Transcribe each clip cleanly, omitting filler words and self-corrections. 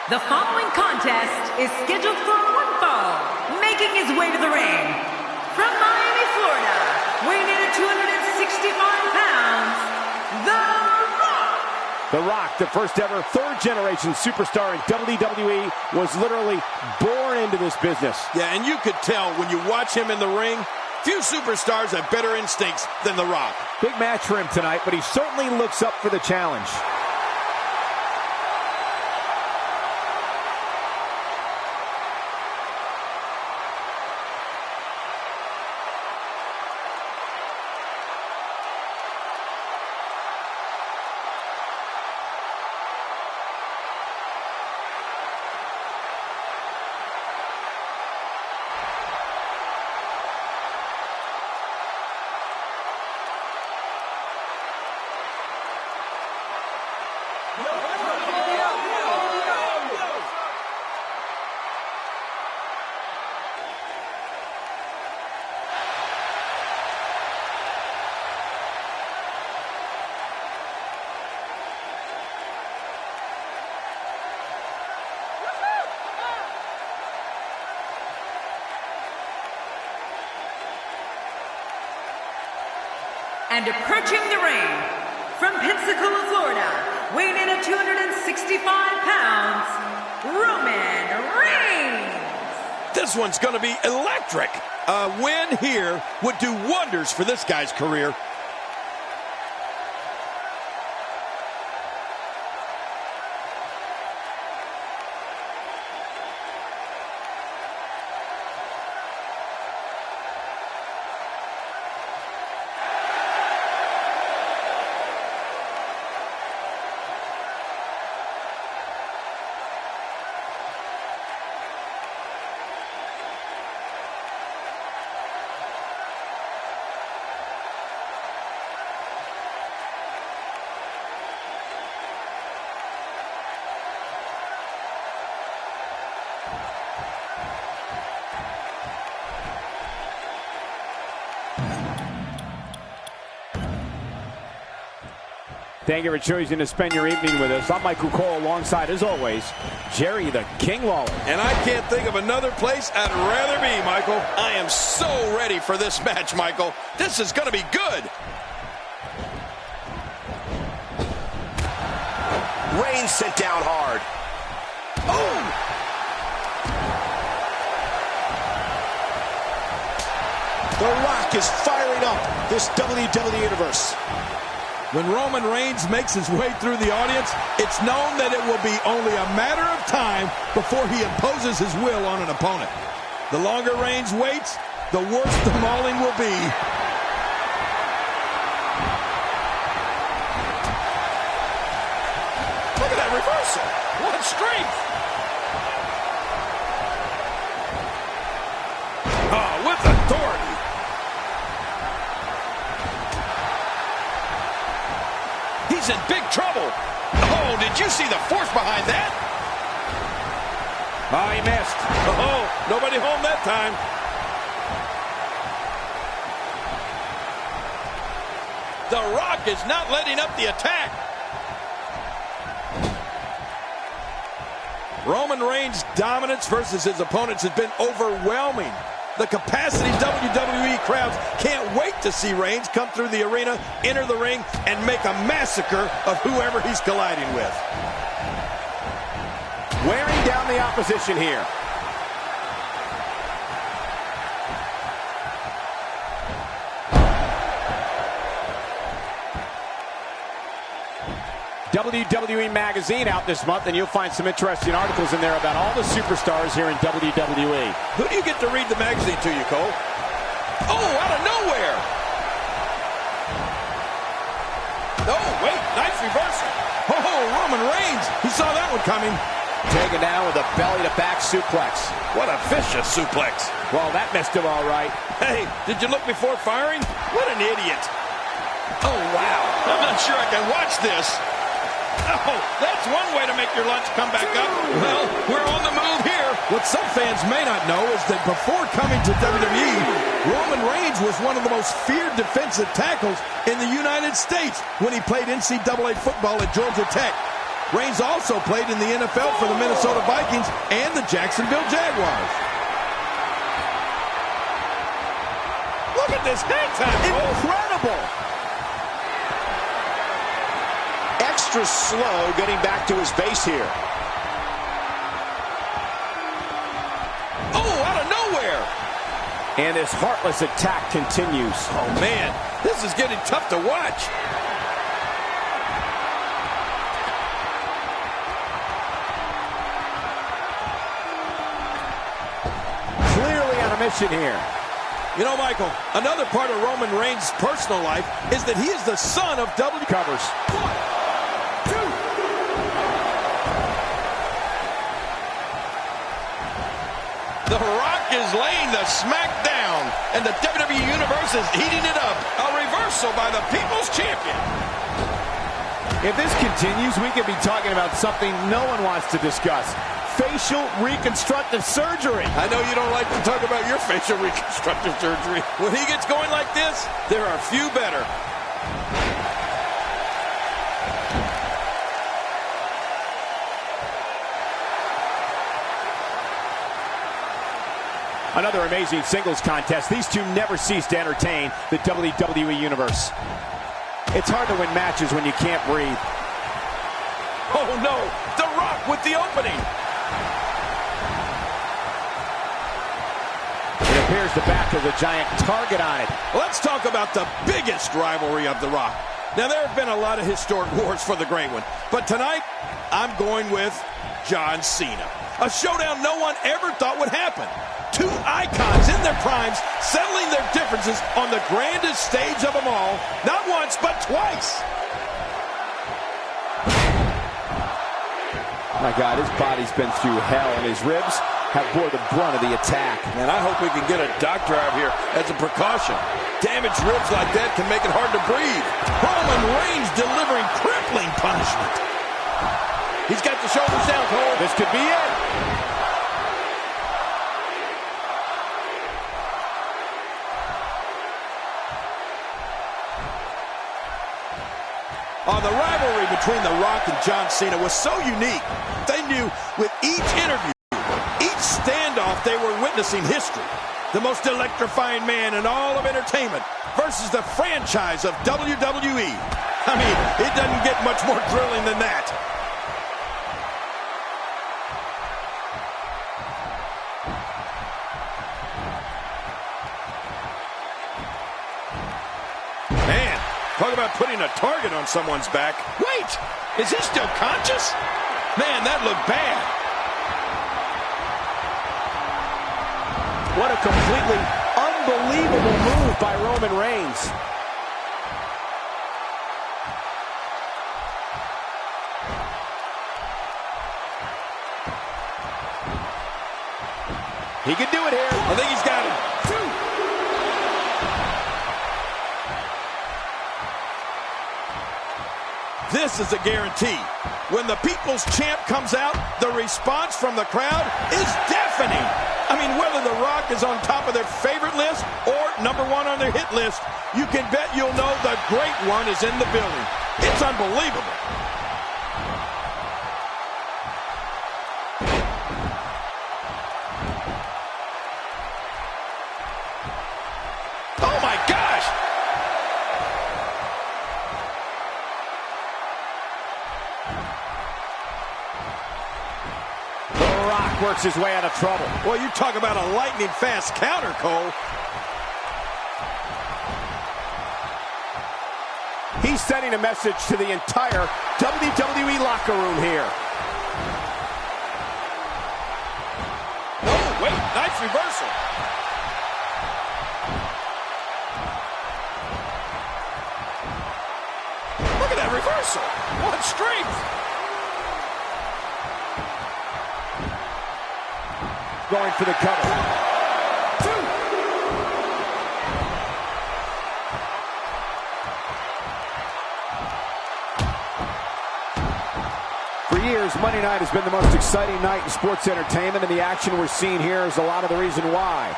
The following contest is scheduled for one fall. Making his way to the ring, from Miami, Florida, weighing in at 265 pounds, The Rock! The Rock, the first ever third-generation superstar in WWE, was literally born into this business. Yeah, and you could tell when you watch him in the ring, few superstars have better instincts than The Rock. Big match for him tonight, but he certainly looks up for the challenge. And approaching the ring, from Pensacola, Florida, weighing in at 265 pounds, Roman Reigns. This one's going to be electric. A win here would do wonders for this guy's career. Thank you for choosing to spend your evening with us. I'm Michael Cole, alongside, as always, Jerry the King Lawler. And I can't think of another place I'd rather be, Michael. I am so ready for this match, Michael. This is going to be good. Reigns sent down hard. Oh! The Rock is firing up this WWE Universe. When Roman Reigns makes his way through the audience, it's known that it will be only a matter of time before he imposes his will on an opponent. The longer Reigns waits, the worse the mauling will be. Look at that reversal. What strength! Oh, with authority. He's in big trouble. Oh, did you see the force behind that? Oh, he missed. Oh, nobody home that time. The Rock is not letting up the attack. Roman Reigns' dominance versus his opponents has been overwhelming. The capacity WWE crowds can't wait to see Reigns come through the arena, enter the ring, and make a massacre of whoever he's colliding with. Wearing down the opposition here. WWE Magazine out this month, and you'll find some interesting articles in there about all the superstars here in WWE. Who do you get to read the magazine to, you, Cole? Oh, out of nowhere! Oh, wait, nice reversal. Oh, Roman Reigns, he saw that one coming. Taken down with a belly-to-back suplex. What a vicious suplex. Well, that missed him all right. Hey, did you look before firing? What an idiot. Oh, wow. I'm not sure I can watch this. Oh, that's one way to make your lunch come back up. Well, we're on the move here. What some fans may not know is that before coming to WWE, Roman Reigns was one of the most feared defensive tackles in the United States when he played NCAA football at Georgia Tech. Reigns also played in the NFL for the Minnesota Vikings and the Jacksonville Jaguars. Look at this hang time. Incredible. Extra slow getting back to his base here. Oh, out of nowhere. And his heartless attack continues. Oh, man, this is getting tough to watch. Clearly on a mission here. You know, Michael, another part of Roman Reigns' personal life is that he is the son of W. Covers. 1, 2. The Rock is laying the smack down, and the WWE Universe is heating it up. A reversal by the People's Champion. If this continues, we could be talking about something no one wants to discuss. Facial reconstructive surgery. I know you don't like to talk about your facial reconstructive surgery. When he gets going like this, there are few better. Another amazing singles contest. These two never cease to entertain the WWE Universe. It's hard to win matches when you can't breathe. Oh no, The Rock with the opening. It appears the back has a giant target on it. Let's talk about the biggest rivalry of The Rock. Now, there have been a lot of historic wars for the Great One, but tonight, I'm going with John Cena. A showdown no one ever thought would happen. Two icons in their primes settling their differences on the grandest stage of them all, not once, but twice. My God, his body's been through hell, and his ribs have bore the brunt of the attack. And I hope we can get a doctor out here as a precaution. Damaged ribs like that can make it hard to breathe. Roman Reigns delivering crippling punishment. He's got the shoulders down, Cole. This could be it. The rivalry between The Rock and John Cena was so unique. They knew with each interview, each standoff, they were witnessing history. The most electrifying man in all of entertainment versus the franchise of WWE. I mean, it doesn't get much more thrilling than that. Man, talk about putting a target on someone's back. Wait, is he still conscious? Man, that looked bad. What a completely unbelievable move by Roman Reigns. He can do it here. I think he's got it. 2. This is a guarantee. When the People's Champ comes out, the response from the crowd is deafening. I mean, whether The Rock is on top of their favorite list or #1 on their hit list, you can bet you'll know the Great One is in the building. It's unbelievable. Oh, my gosh! Works his way out of trouble. Well, you talk about a lightning-fast counter, Cole. He's sending a message to the entire WWE locker room here. Oh, wait, nice reversal. Look at that reversal. What strength. Going for the cover. 2. For years, Monday night has been the most exciting night in sports entertainment, and the action we're seeing here is a lot of the reason why.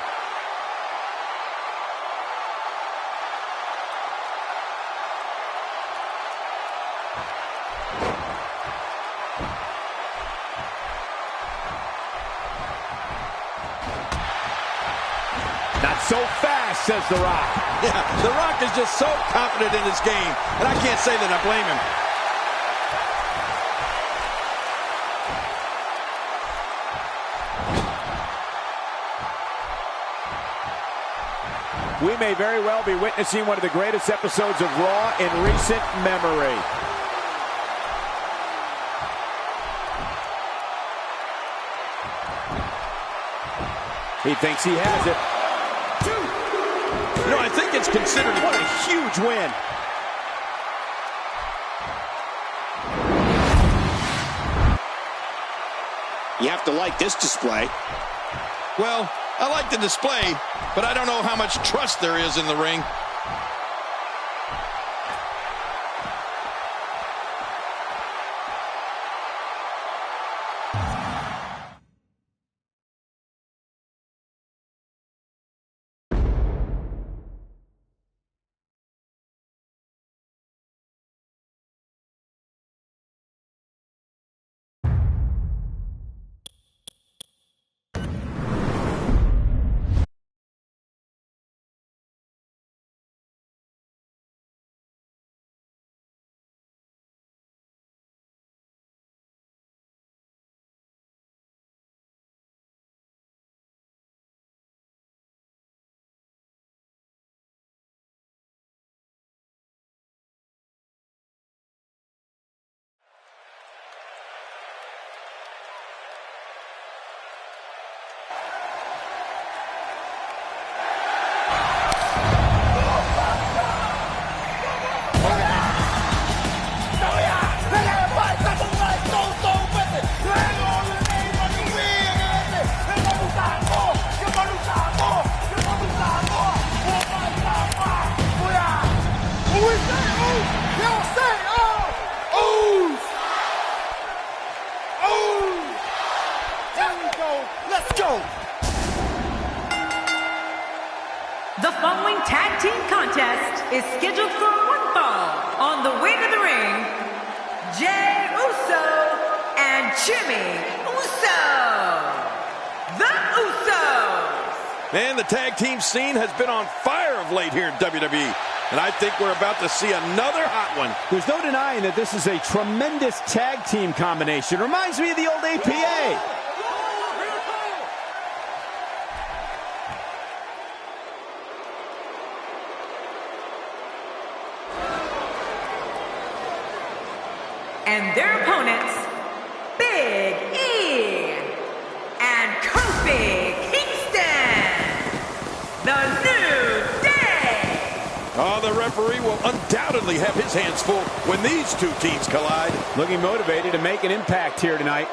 Not so fast, says The Rock. Yeah, The Rock is just so confident in his game, and I can't say that I blame him. We may very well be witnessing one of the greatest episodes of Raw in recent memory. He thinks he has it. You know, I think it's considered What a huge win. You have to like this display. Well, I like the display, but I don't know how much trust there is in the ring. The following tag team contest is scheduled for one fall. On the way to the ring, Jey Uso and Jimmy Uso. The Usos. Man, the tag team scene has been on fire of late here in WWE. And I think we're about to see another hot one. There's no denying that this is a tremendous tag team combination. Reminds me of the old APA. And their opponents, Big E and Kofi Kingston, the New Day. Oh, the referee will undoubtedly have his hands full when these two teams collide. Looking motivated to make an impact here tonight.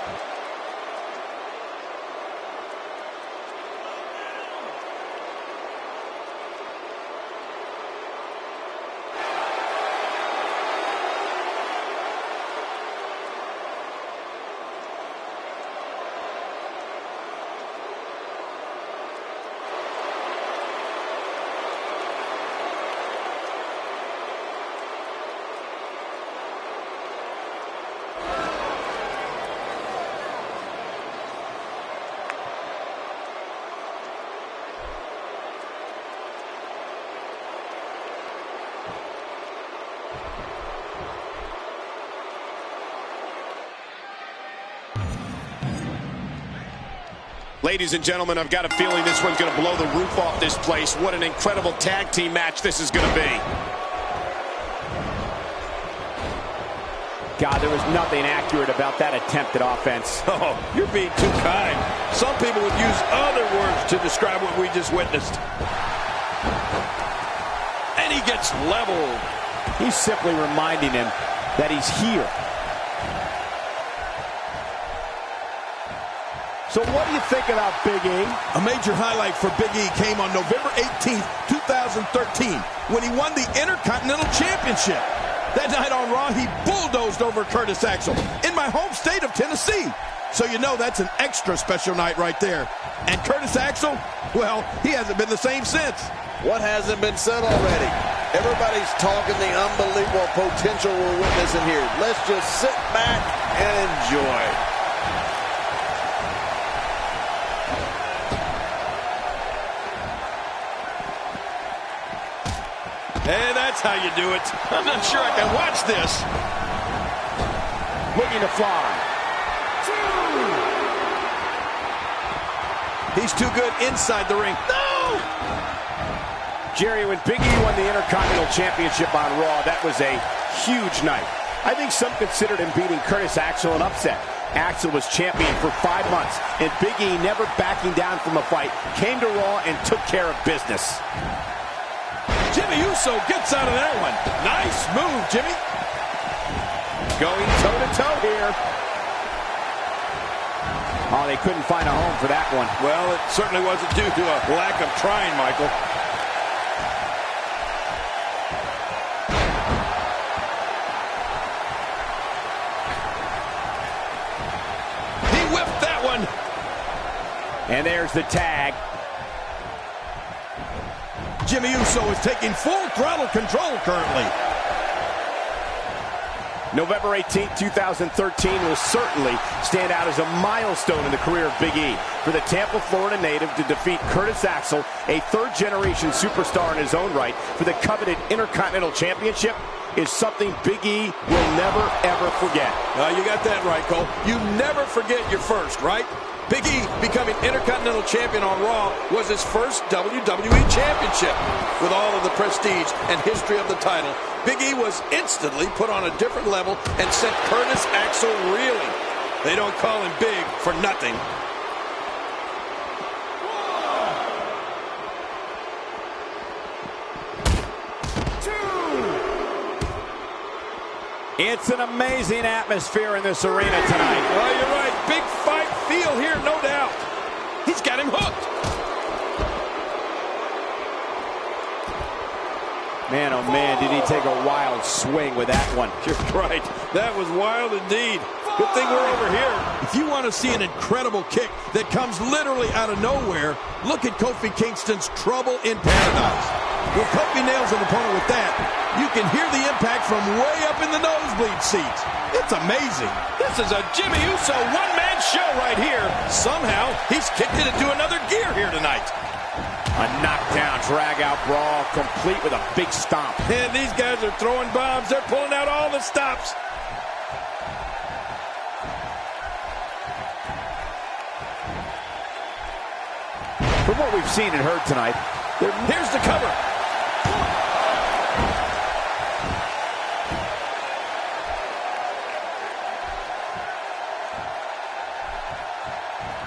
Ladies and gentlemen, I've got a feeling this one's going to blow the roof off this place. What an incredible tag team match this is going to be. God, there was nothing accurate about that attempt at offense. Oh, you're being too kind. Some people would use other words to describe what we just witnessed. And he gets leveled. He's simply reminding him that he's here. So what do you think about Big E? A major highlight for Big E came on November 18th, 2013, when he won the Intercontinental Championship. That night on Raw, he bulldozed over Curtis Axel in my home state of Tennessee. So you know that's an extra special night right there. And Curtis Axel, well, he hasn't been the same since. What hasn't been said already? Everybody's talking the unbelievable potential we're witnessing here. Let's just sit back and enjoy. Hey, that's how you do it. I'm not sure I can watch this. Looking to fly. He's too good inside the ring. No! Jerry, when Big E won the Intercontinental Championship on Raw, that was a huge night. I think some considered him beating Curtis Axel an upset. Axel was champion for 5 months, and Big E, never backing down from a fight, came to Raw and took care of business. Jimmy Uso gets out of that one. Nice move, Jimmy. Going toe-to-toe here. Oh, they couldn't find a home for that one. Well, it certainly wasn't due to a lack of trying, Michael. He whipped that one. And there's the tag. Jimmy Uso is taking full throttle control currently. November 18, 2013 will certainly stand out as a milestone in the career of Big E. For the Tampa, Florida native to defeat Curtis Axel, a third-generation superstar in his own right, for the coveted Intercontinental Championship is something Big E will never, ever forget. You got that right, Cole. You never forget your first, right? Big E becoming Intercontinental Champion on Raw was his first WWE Championship. With all of the prestige and history of the title, Big E was instantly put on a different level and sent Curtis Axel reeling. They don't call him Big for nothing. It's an amazing atmosphere in this arena tonight. Well, you're right. Big fight feel here, no doubt. He's got him hooked. Man, oh man, did he take a wild swing with that one. You're right. That was wild indeed. Good thing we're over here. If you want to see an incredible kick that comes literally out of nowhere, look at Kofi Kingston's Trouble in Paradise. When Kofi nails an opponent with that, you can hear the impact from way up in the nosebleed seats. It's amazing. This is a Jimmy Uso one-man show right here. Somehow, he's kicked it into another gear here tonight. A knockdown, drag-out brawl, complete with a big stomp. And these guys are throwing bombs. They're pulling out all the stops. From what we've seen and heard tonight, here's the cover.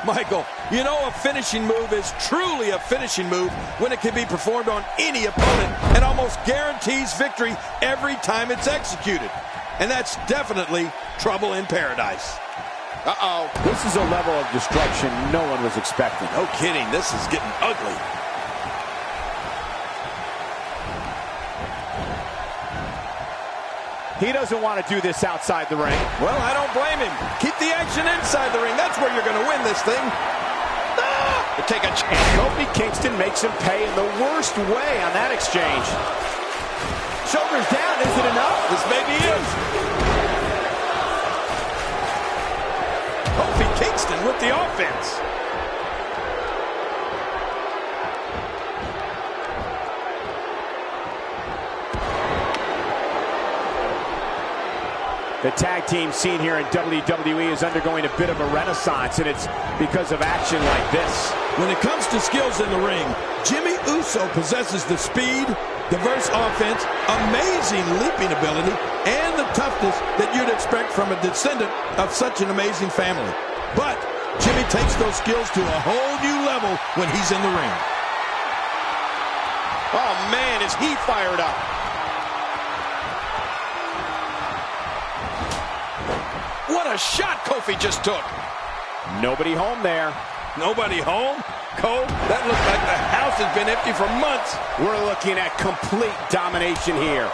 Michael, you know a finishing move is truly a finishing move when it can be performed on any opponent and almost guarantees victory every time it's executed. And that's definitely Trouble in Paradise. Uh-oh. This is a level of destruction no one was expecting. No kidding, this is getting ugly. He doesn't want to do this outside the ring. Well, I don't blame him. Keep the action inside the ring. That's where you're going to win this thing. Ah! Take a chance. Kofi Kingston makes him pay in the worst way on that exchange. Shoulders down, is it enough? This may be it. Kofi Kingston with the offense. The tag team scene here in WWE is undergoing a bit of a renaissance, and it's because of action like this. When it comes to skills in the ring, Jimmy Uso possesses the speed, diverse offense, amazing leaping ability, and the toughness that you'd expect from a descendant of such an amazing family. But Jimmy takes those skills to a whole new level when he's in the ring. Oh, man, is he fired up. What a shot Kofi just took. Nobody home there. Nobody home? Cole, that looks like the house has been empty for months. We're looking at complete domination here.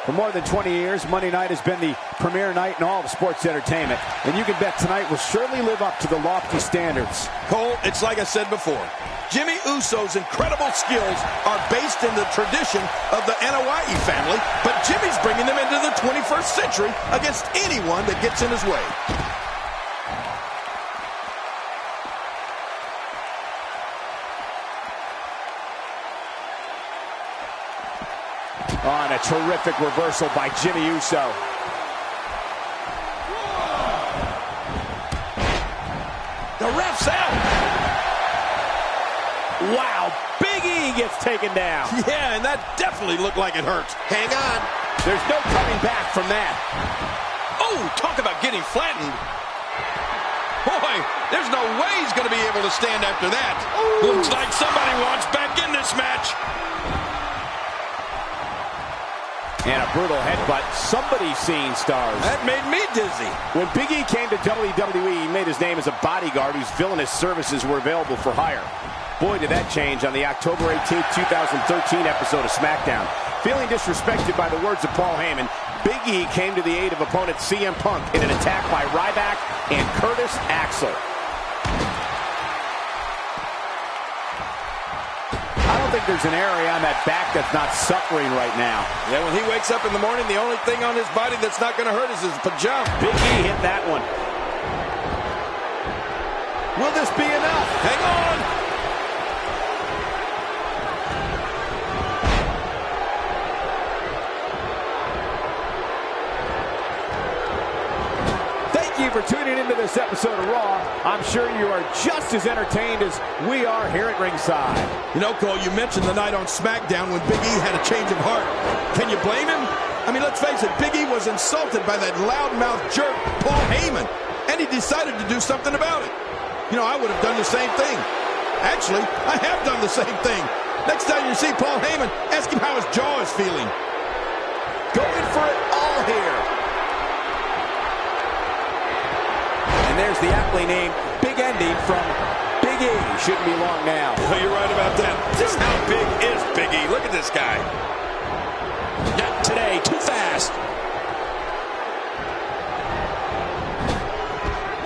For more than 20 years, Monday night has been the premier night in all of sports entertainment. And you can bet tonight will surely live up to the lofty standards. Cole, it's like I said before. Jimmy Uso's incredible skills are based in the tradition of the Anoa'i family, but Jimmy's bringing them into the 21st century against anyone that gets in his way. Oh, and a terrific reversal by Jimmy Uso. The ref's out. Wow, Big E gets taken down. Yeah, and that definitely looked like it hurt. Hang on. There's no coming back from that. Oh, talk about getting flattened. Boy, there's no way he's going to be able to stand after that. Ooh. Looks like somebody wants back in this match. And a brutal headbutt. Somebody's seeing stars. That made me dizzy. When Big E came to WWE, he made his name as a bodyguard whose villainous services were available for hire. Boy, did that change on the October 18, 2013 episode of SmackDown. Feeling disrespected by the words of Paul Heyman, Big E came to the aid of opponent CM Punk in an attack by Ryback and Curtis Axel. I don't think there's an area on that back that's not suffering right now. Yeah, when he wakes up in the morning, the only thing on his body that's not going to hurt is his pajama. Big E hit that one. Will this be enough? Hang on. Thank you for tuning into this episode of Raw. I'm sure you are just as entertained as we are here at ringside. You know, Cole, you mentioned the night on SmackDown when Big E had a change of heart. Can you blame him? I mean, let's face it, Big E was insulted by that loudmouth jerk, Paul Heyman, and he decided to do something about it. You know, I would have done the same thing. Actually, I have done the same thing. Next time you see Paul Heyman, ask him how his jaw is feeling. Going for it all here. And there's the aptly named Big Ending from Big E. Shouldn't be long now. Oh, you're right about that. Just how big is Big E? Look at this guy. Not today. Too fast.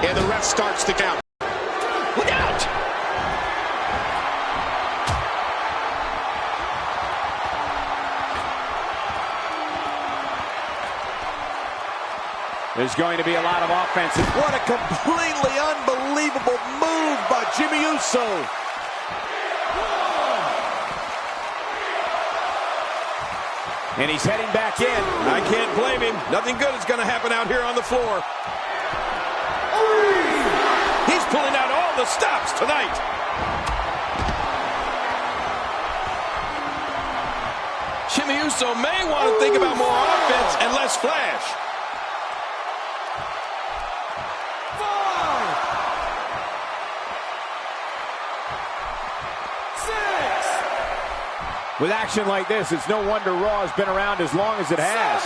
And the ref starts to count. Look out! There's going to be a lot of offense. What a completely unbelievable move by Jimmy Uso. And he's heading back in. I can't blame him. Nothing good is going to happen out here on the floor. He's pulling out all the stops tonight. Jimmy Uso may want to think about more offense and less flash. With action like this, it's no wonder Raw has been around as long as it has.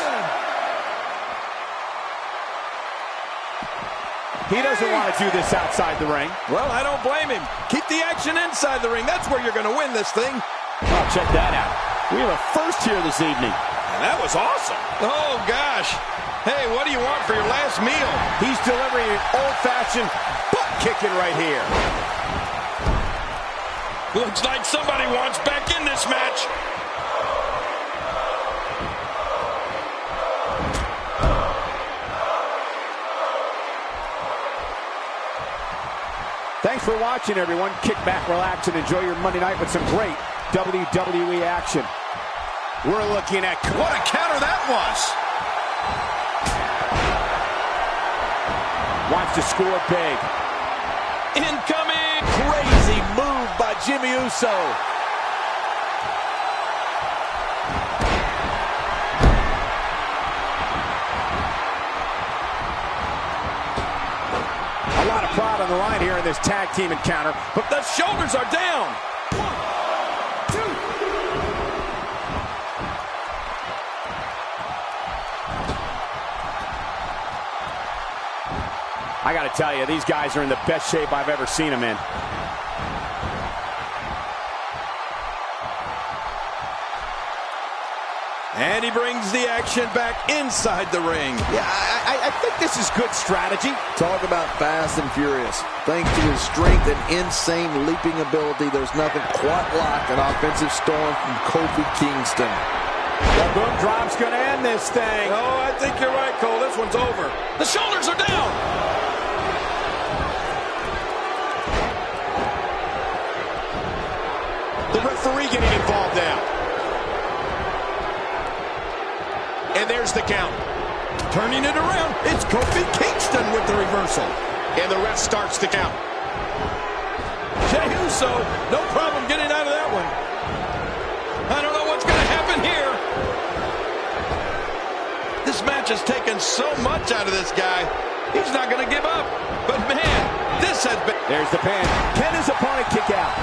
He doesn't want to do this outside the ring. Well, I don't blame him. Keep the action inside the ring. That's where you're going to win this thing. Oh, check that out. We have a first here this evening. And that was awesome. Oh, gosh. Hey, what do you want for your last meal? He's delivering an old-fashioned butt kicking right here. Looks like somebody wants back in this match. Thanks for watching, everyone. Kick back, relax, and enjoy your Monday night with some great WWE action. We're looking at what a counter that was. Wants to score big. Incoming! Crazy move by Jimmy Uso. A lot of pride on the line here in this tag team encounter, but the shoulders are down. 1, 2. I got to tell you, these guys are in the best shape I've ever seen them in. And he brings the action back inside the ring. Yeah, I think this is good strategy. Talk about fast and furious. Thanks to his strength and insane leaping ability, there's nothing quite like an offensive storm from Kofi Kingston. The boom drop's going to end this thing. Oh, I think you're right, Cole. This one's over. The shoulders are down. The referee getting involved now. And there's the count. Turning it around, it's Kofi Kingston with the reversal. And the ref starts the count. Jey Uso, no problem getting out of that one. I don't know what's going to happen here. This match has taken so much out of this guy. He's not going to give up. But man, this has been... There's the pin. Can his opponent kick out?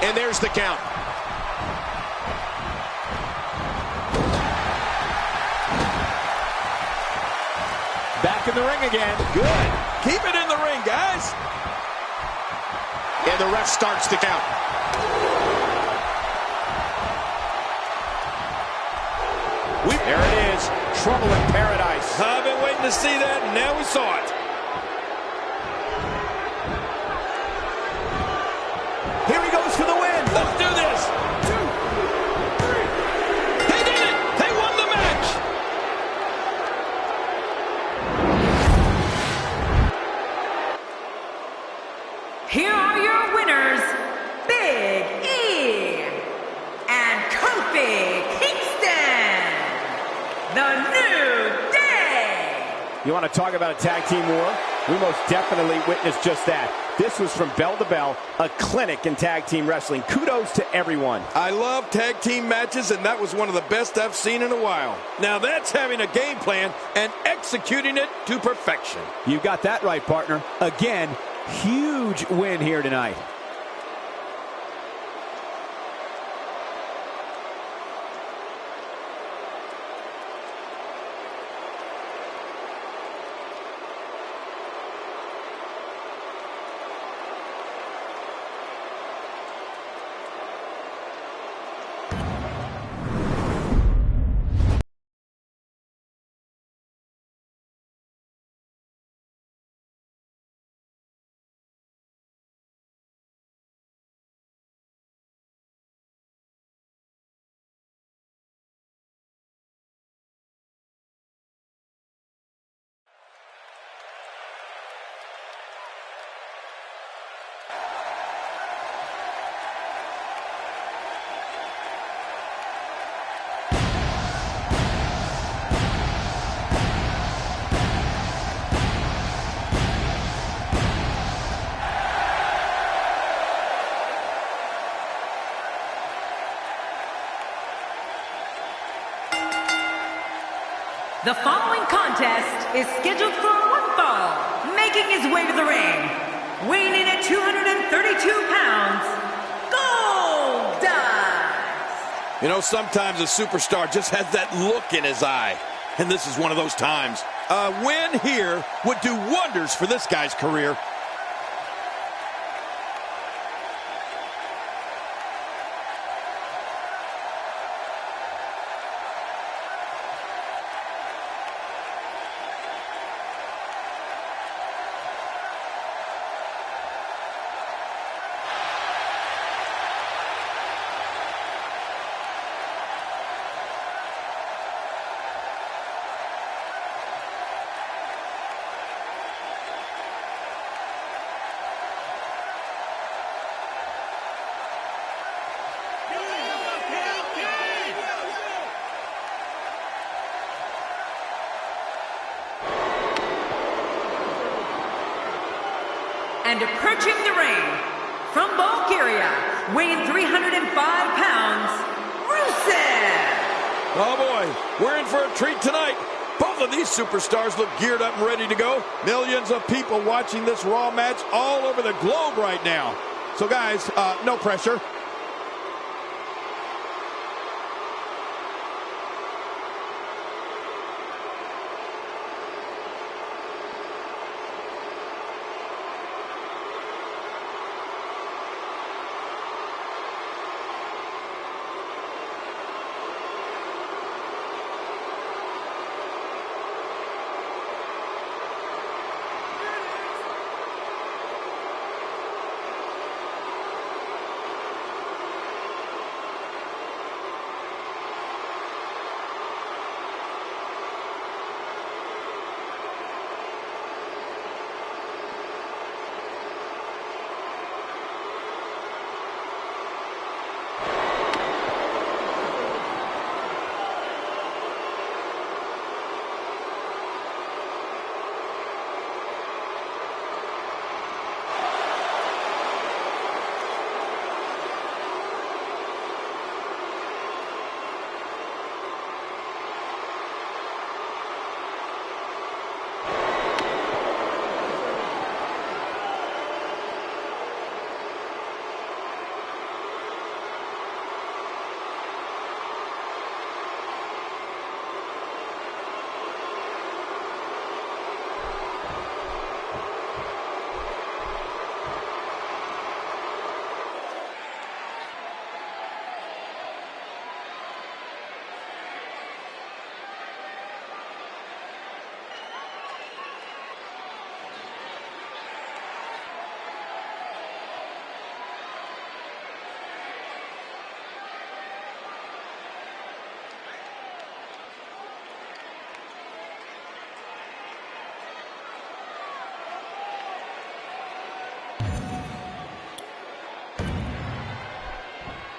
And there's the count. Back in the ring again. Good. Keep it in the ring, guys. And the ref starts the count. There it is. Trouble in paradise. I've been waiting to see that, and now we saw it. Here he goes for the win. Let's do this. 2, 3. They did it. They won the match. Here are your winners, Big E and Kofi Kingston, the New Day. You want to talk about a tag team war? We most definitely witnessed just that. This was from bell to bell, a clinic in tag team wrestling. Kudos to everyone. I love tag team matches, and that was one of the best I've seen in a while. Now that's having a game plan and executing it to perfection. You got that right, partner. Again, huge win here tonight. The following contest is scheduled for one fall, making his way to the ring, weighing in at 232 pounds, Goldust. You know, sometimes a superstar just has that look in his eye, and this is one of those times. A win here would do wonders for this guy's career. And approaching the ring, from Bulgaria, weighing 305 pounds, Rusev. Oh boy, we're in for a treat tonight. Both of these superstars look geared up and ready to go. Millions of people watching this Raw match all over the globe right now. So guys, no pressure.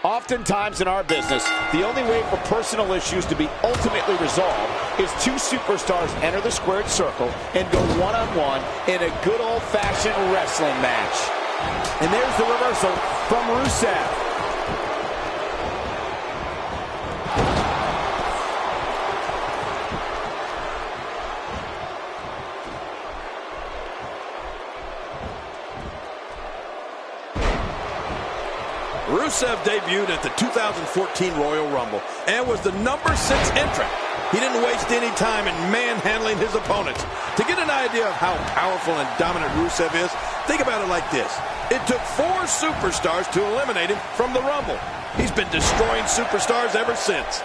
Oftentimes in our business, the only way for personal issues to be ultimately resolved is two superstars enter the squared circle and go one-on-one in a good old-fashioned wrestling match. And there's the reversal from Rusev. Rusev debuted at the 2014 Royal Rumble and was the number 6 entrant. He didn't waste any time in manhandling his opponents. To get an idea of how powerful and dominant Rusev is, think about it like this. It took 4 superstars to eliminate him from the Rumble. He's been destroying superstars ever since.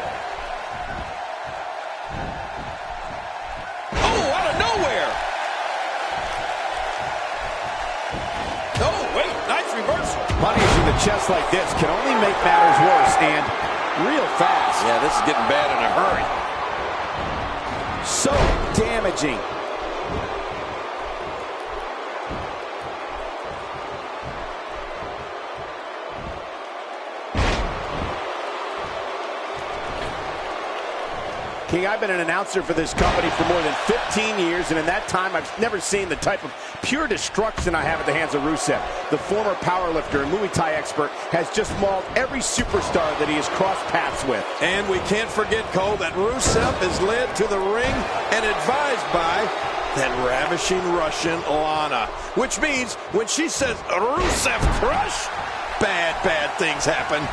Oh, out of nowhere! Oh, wait, nice reversal. Punish in the chest like this can only make matters worse, and real fast. Yeah, this is getting bad in a hurry. So damaging. King, I've been an announcer for this company for more than 15 years, and in that time, I've never seen the type of pure destruction I have at the hands of Rusev. The former powerlifter and Muay Thai expert has just mauled every superstar that he has crossed paths with. And we can't forget, Cole, that Rusev is led to the ring and advised by that ravishing Russian Lana, which means when she says Rusev crush, bad things happen.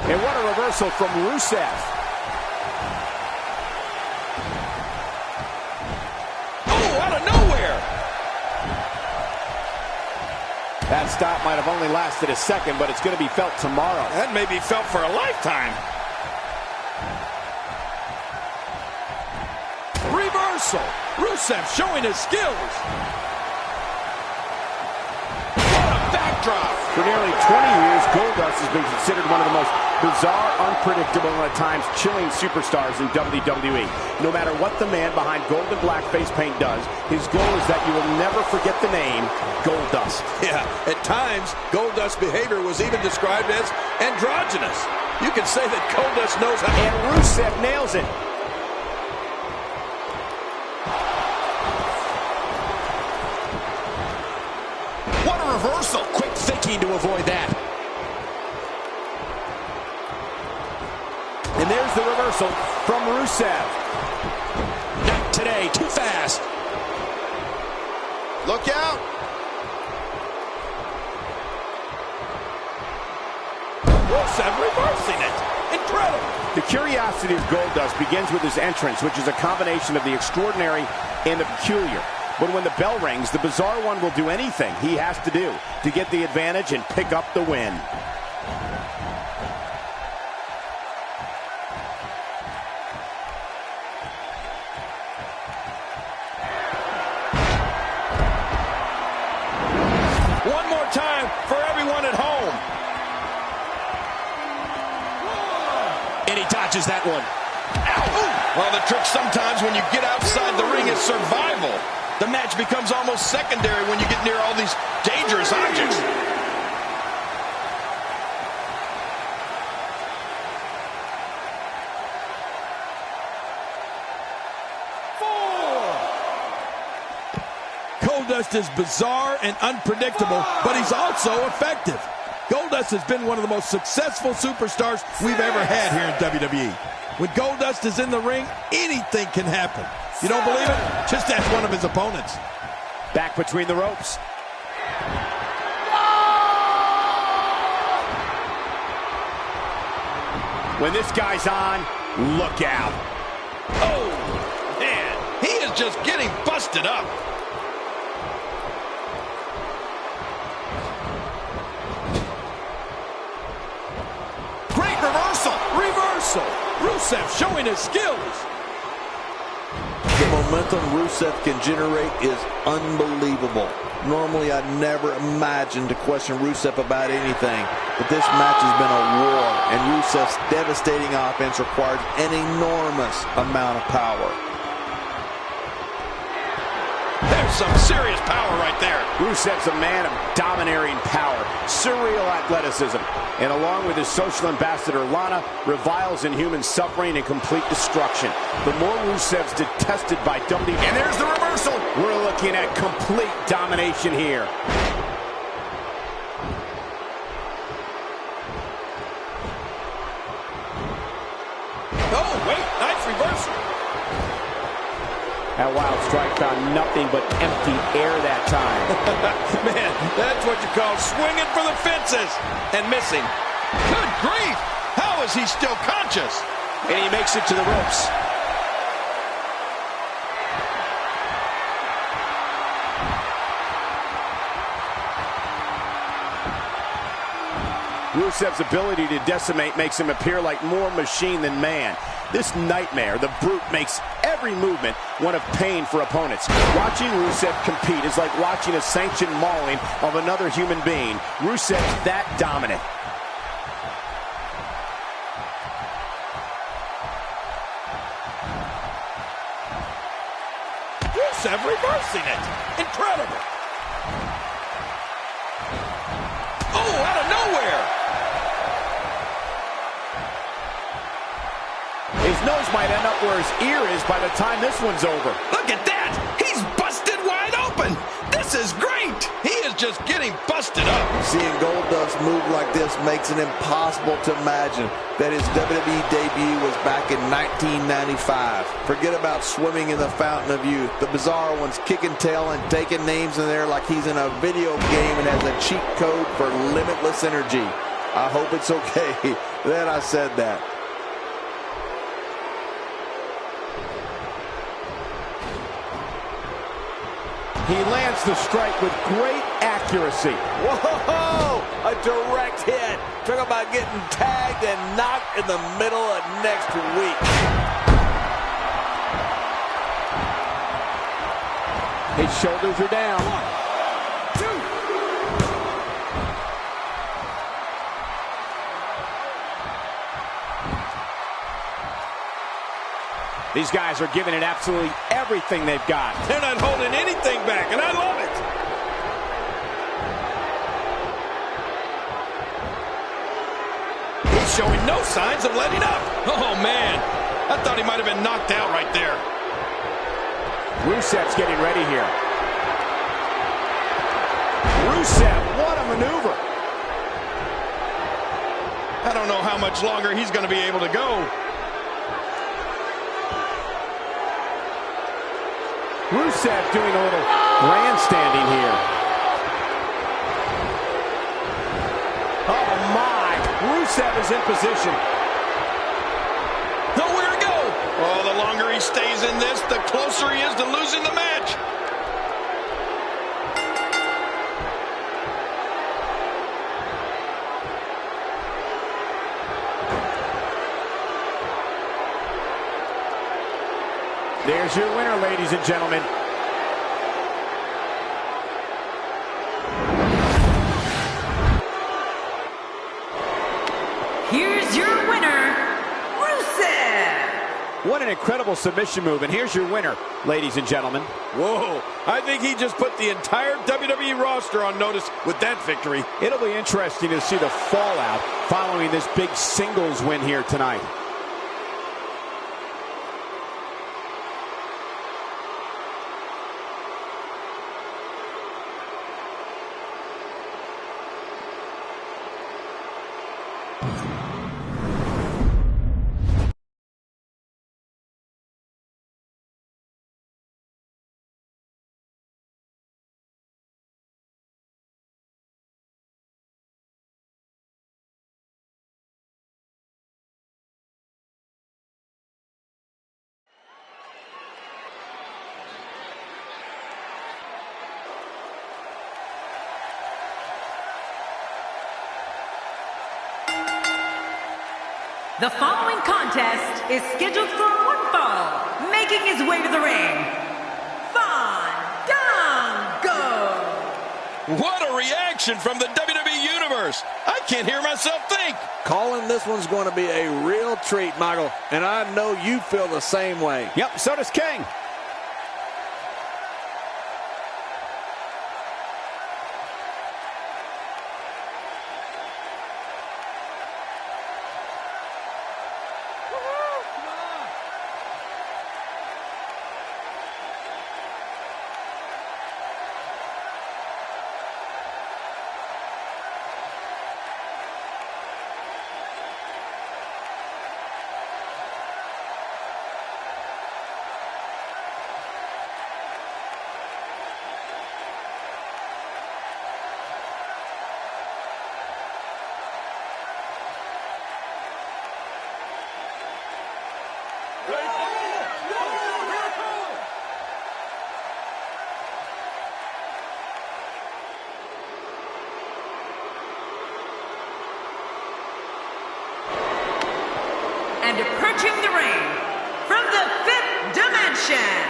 And what a reversal from Rusev. Oh, out of nowhere! That stop might have only lasted a second, but it's going to be felt tomorrow. That may be felt for a lifetime. Reversal. Rusev showing his skills. What a backdrop. For nearly 20 years, Goldust has been considered one of the most bizarre, unpredictable, and at times chilling superstars in WWE. No matter what the man behind gold and black face paint does, his goal is that you will never forget the name Goldust. Yeah, at times, Goldust's behavior was even described as androgynous. You can say that Goldust knows how. And Rusev nails it. What a reversal. Quick thinking to avoid that. And there's the reversal from Rusev. Not today. Too fast. Look out! Rusev reversing it. Incredible. The curiosity of Goldust begins with his entrance, which is a combination of the extraordinary and the peculiar. But when the bell rings, the bizarre one will do anything he has to do to get the advantage and pick up the win. One more time for everyone at home. And he dodges that one. Ow. Well, the trick sometimes when you get outside the ring is survival. The match becomes almost secondary when you get near all these dangerous objects. Goldust is bizarre and unpredictable, but he's also effective. Goldust has been one of the most successful superstars we've ever had here in WWE. When Goldust is in the ring, anything can happen. You don't believe it? Just ask one of his opponents. Back between the ropes. When this guy's on, look out. Oh, man. He is just getting busted up. Great reversal. Reversal. Rusev showing his skills. The momentum Rusev can generate is unbelievable. Normally, I'd never imagine to question Rusev about anything, but this match has been a war, and Rusev's devastating offense requires an enormous amount of power. some serious power right there. Rusev's a man of domineering power, surreal athleticism, and along with his social ambassador Lana, reviles in human suffering and complete destruction. The more Rusev's detested by WWE, And there's the reversal. we're looking at complete domination here. Oh, wait, nice reversal. That wild strike found nothing but empty air that time. Man, that's what you call swinging for the fences and missing. Good grief! How is he still conscious? And he makes it to the ropes. Rusev's ability to decimate makes him appear like more machine than man. This nightmare, the Brute, makes every movement one of pain for opponents. Watching Rusev compete is like watching a sanctioned mauling of another human being. Rusev's that dominant. Rusev reversing it. Incredible. Oh, out of nowhere. His nose might end up where his ear is by the time this one's over. Look at that. He's busted wide open. This is great. He is just getting busted up. Seeing Goldust move like this makes it impossible to imagine that his WWE debut was back in 1995. Forget about swimming in the fountain of youth. The bizarre one's kicking tail and taking names in there like he's in a video game and has a cheat code for limitless energy. I hope it's okay that I said that. He lands the strike with great accuracy. Whoa! A direct hit. Talk about getting tagged and knocked in the middle of next week. His shoulders are down. 1, 2. These guys are giving it absolutely everything they've got. They're not holding anything back, and I love it. He's showing no signs of letting up. Oh, man. I thought he might have been knocked out right there. Rusev's getting ready here. Rusev, what a maneuver. I don't know how much longer he's going to be able to go. Rusev doing a little grandstanding here. Oh my! Rusev is in position. Nowhere to go. Oh, the longer he stays in this, the closer he is to losing the match. There's your winner, ladies and gentlemen. Here's your winner, Rusev. What an incredible submission move, and here's your winner, ladies and gentlemen. Whoa, I think he just put the entire WWE roster on notice with that victory. It'll be interesting to see the fallout following this big singles win here tonight. The following contest is scheduled for one fall. Making his way to the ring, Fandango. What a reaction from the WWE Universe. I can't hear myself think. Calling this one's going to be a real treat, Michael, and I know you feel the same way. Yep, so does King. approaching the ring from the 5th dimension,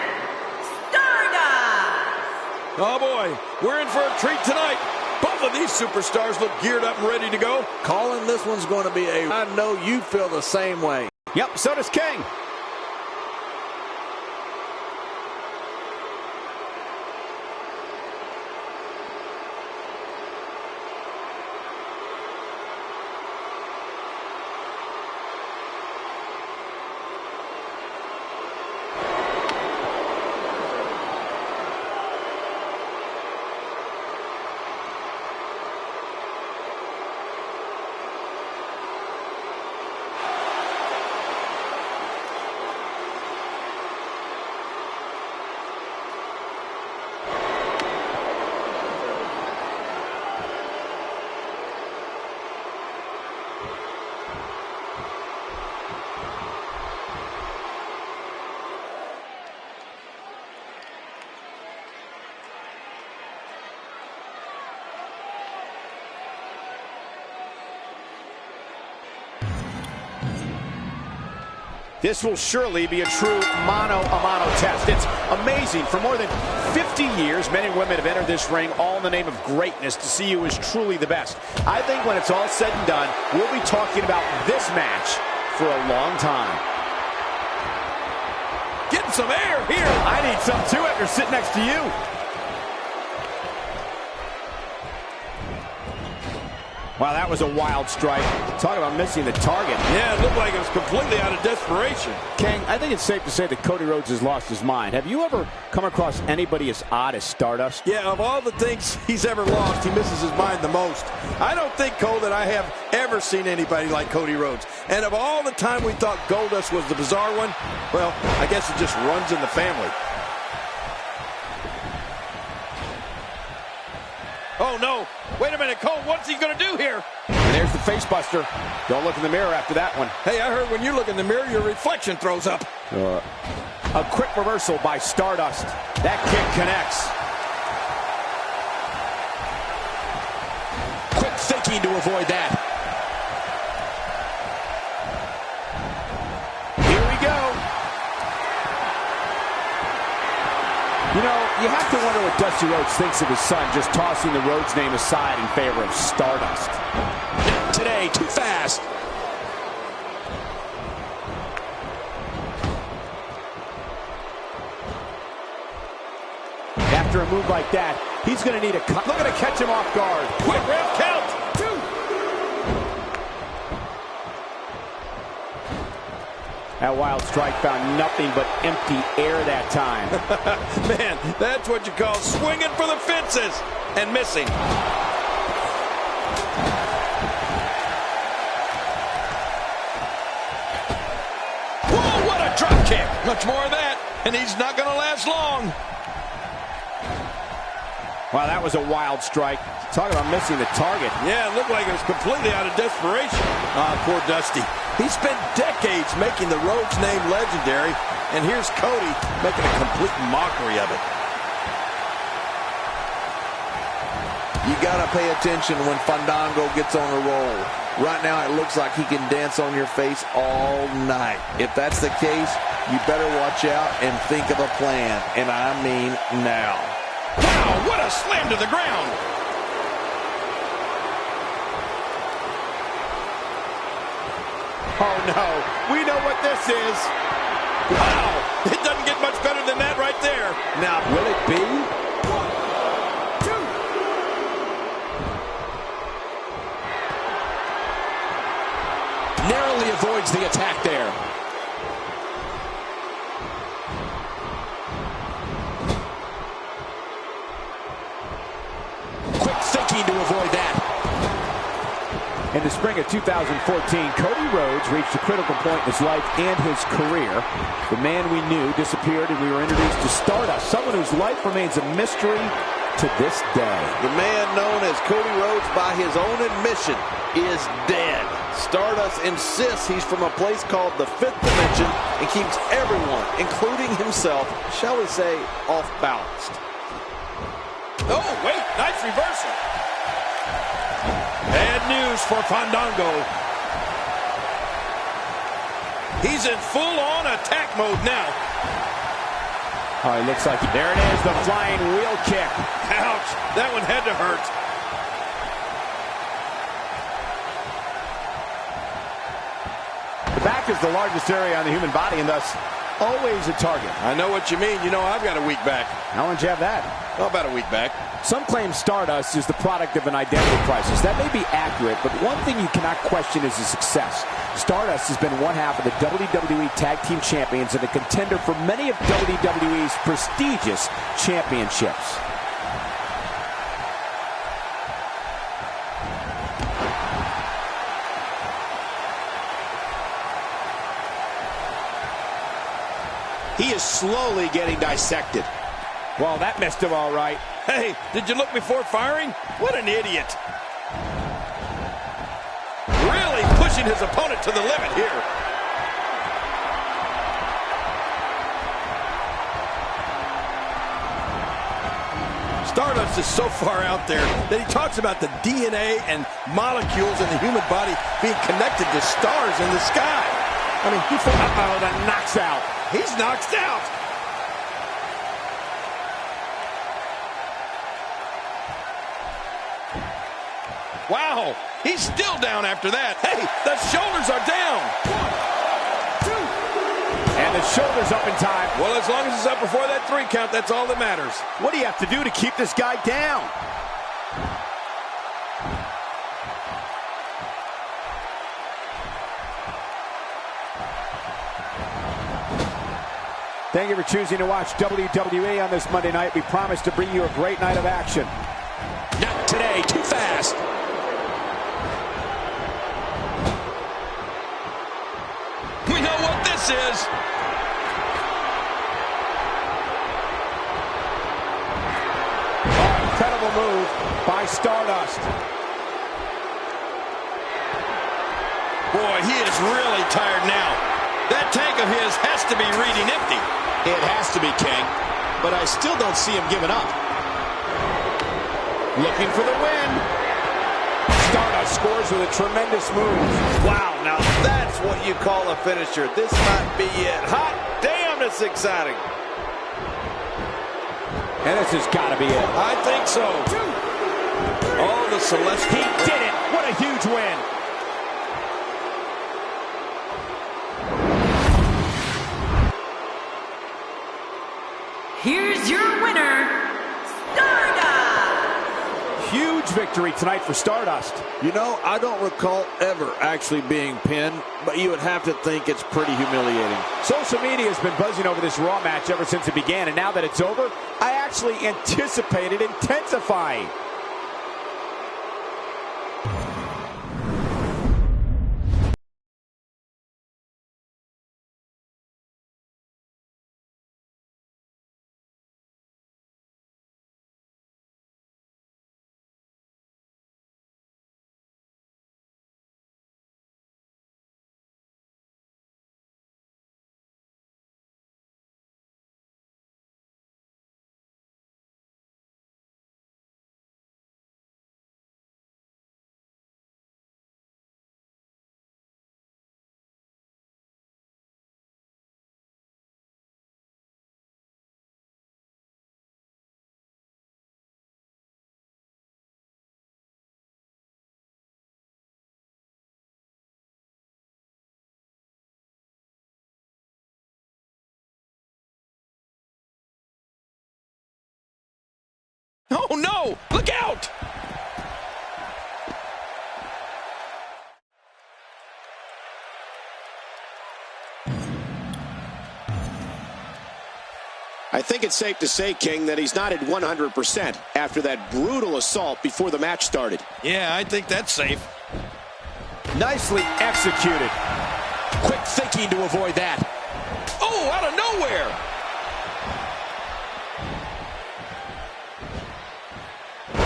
Stardust. Oh boy, we're in for a treat tonight. Both of these superstars look geared up and ready to go. Calling this one's going to be I know you feel the same way. Yep, so does King. This will surely be a true mano-a-mano test. It's amazing. For more than 50 years, men and women have entered this ring all in the name of greatness to see who is truly the best. I think when it's all said and done, we'll be talking about this match for a long time. Getting some air here. I need some too after sitting next to you. Wow, that was a wild strike. Talk about missing the target. Yeah, it looked like it was completely out of desperation. King, I think it's safe to say that Cody Rhodes has lost his mind. Have you ever come across anybody as odd as Stardust? Yeah, of all the things he's ever lost, he misses his mind the most. I don't think, Cole, that I have ever seen anybody like Cody Rhodes. And of all the time we thought Goldust was the bizarre one, well, I guess it just runs in the family. Oh, no. Wait a minute, Cole, what's he going to do here? And there's the facebuster. Don't look in the mirror after that one. Hey, I heard when you look in the mirror, your reflection throws up. A quick reversal by Stardust. That kick connects. Quick thinking to avoid that. Here we go. You know, you have to wonder what Dusty Rhodes thinks of his son just tossing the Rhodes name aside in favor of Stardust. Not today, too fast. After a move like that, he's going to need a cut. Look at to catch him off guard. Quick ref count. 2. That wild strike found nothing but empty air that time. Man, that's what you call swinging for the fences and missing. Whoa, what a drop kick. Much more of that, and he's not going to last long. Wow, that was a wild strike. Talk about missing the target. Yeah, it looked like it was completely out of desperation. Ah, poor Dusty. He spent decades making the Rhodes name legendary, and here's Cody making a complete mockery of it. You got to pay attention when Fandango gets on a roll. Right now, it looks like he can dance on your face all night. If that's the case, you better watch out and think of a plan, and I mean now. Wow, what a slam to the ground. Oh, no. We know what this is. Wow, it doesn't get much better than that right there. Now, will it be? 1, 2. Narrowly avoids the attack there. Quick thinking to avoid that. In the spring of 2014, Cody Rhodes reached a critical point in his life and his career. The man we knew disappeared, and we were introduced to Stardust, someone whose life remains a mystery to this day. The man known as Cody Rhodes by his own admission is dead. Stardust insists he's from a place called the 5th dimension and keeps everyone, including himself, shall we say, off balanced. Oh, wait, nice reversal. Bad news for Fandango. He's in full-on attack mode now. Oh, it looks like there it is, the flying wheel kick. Ouch, that one had to hurt. The back is the largest area on the human body and thus always a target. I know what you mean. You know I've got a weak back. How long did you have that? Well, about a week back. Some claim Stardust is the product of an identity crisis. That may be accurate, but one thing you cannot question is his success. Stardust has been one half of the WWE Tag Team Champions and a contender for many of WWE's prestigious championships. He is slowly getting dissected. Well, that missed him all right. Hey, did you look before firing? What an idiot. Really pushing his opponent to the limit here. Stardust is so far out there that he talks about the DNA and molecules in the human body being connected to stars in the sky. I mean, uh-oh, that knocks out. He's knocked out. Wow, he's still down after that. Hey, the shoulders are down. 1, 2. And the shoulders up in time. Well, as long as it's up before that 3 count, that's all that matters. What do you have to do to keep this guy down? Thank you for choosing to watch WWE on this Monday night. We promise to bring you a great night of action. Not today, too fast. We know what this is. Oh, incredible move by Stardust. Boy, he is really tired now. That tank of his has to be reading empty. It has to be, King, but I still don't see him giving up. Looking for the win. Stardust scores with a tremendous move. Wow, now that's what you call a finisher. This might be it. Hot damn, it's exciting. And this has got to be it. I think so. Oh, the Celestial. He did it. What a huge win. Here's your winner, Stardust! Huge victory tonight for Stardust. You know, I don't recall ever actually being pinned, but you would have to think it's pretty humiliating. Social media has been buzzing over this Raw match ever since it began, and now that it's over, I actually anticipate it intensifying. Oh, no! Look out! I think it's safe to say, King, that he's not at 100% after that brutal assault before the match started. Yeah, I think that's safe. Nicely executed. Quick thinking to avoid that. Oh, out of nowhere!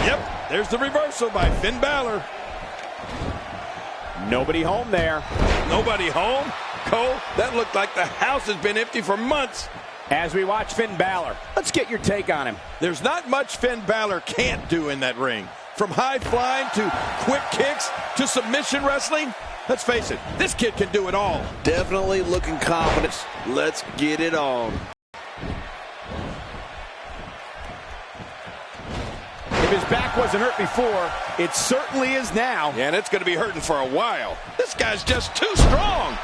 Yep, there's the reversal by Finn Balor. Nobody home there. Nobody home? Cole, that looked like the house has been empty for months. As we watch Finn Balor, let's get your take on him. There's not much Finn Balor can't do in that ring. From high flying to quick kicks to submission wrestling, Let's face it, this kid can do it all. Definitely looking confident. Let's get it on. If his back wasn't hurt before, it certainly is now. Yeah, and it's going to be hurting for a while. This guy's just too strong.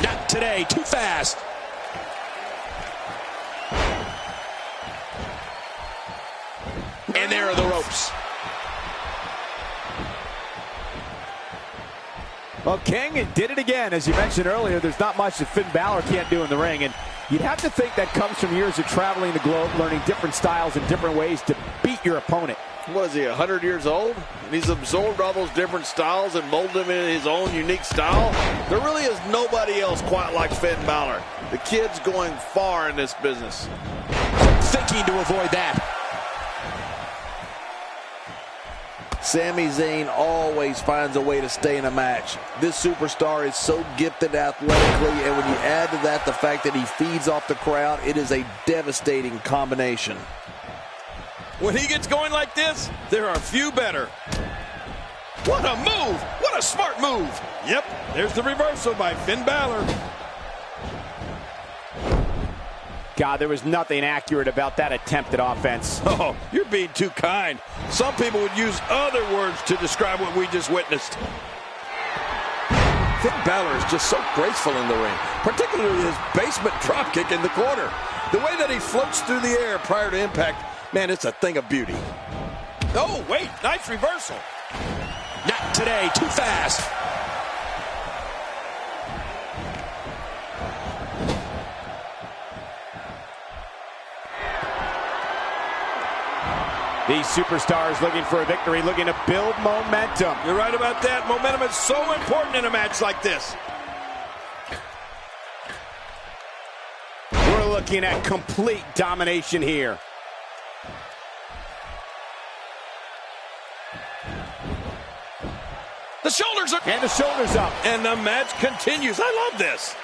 Not today, too fast. And there are the ropes. Well, King did it again. As you mentioned earlier, there's not much that Finn Balor can't do in the ring. And you'd have to think that comes from years of traveling the globe, learning different styles and different ways to beat your opponent. What is he, 100 years old? And he's absorbed all those different styles and molded them into his own unique style. There really is nobody else quite like Finn Balor. The kid's going far in this business. Thinking to avoid that. Sami Zayn always finds a way to stay in a match. This superstar is so gifted athletically, and when you add to that the fact that he feeds off the crowd, it is a devastating combination. When he gets going like this, there are few better. What a move! What a smart move! Yep, there's the reversal by Finn Balor. God, there was nothing accurate about that attempt at offense. Oh, you're being too kind. Some people would use other words to describe what we just witnessed. Finn Balor is just so graceful in the ring, particularly his basement dropkick in the corner. The way that he floats through the air prior to impact, man, it's a thing of beauty. Oh, wait, nice reversal. Not today, too fast. These superstars looking for a victory, looking to build momentum. You're right about that. Momentum is so important in a match like this. We're looking at complete domination here. The shoulders are... And the shoulders up. And the match continues. I love this.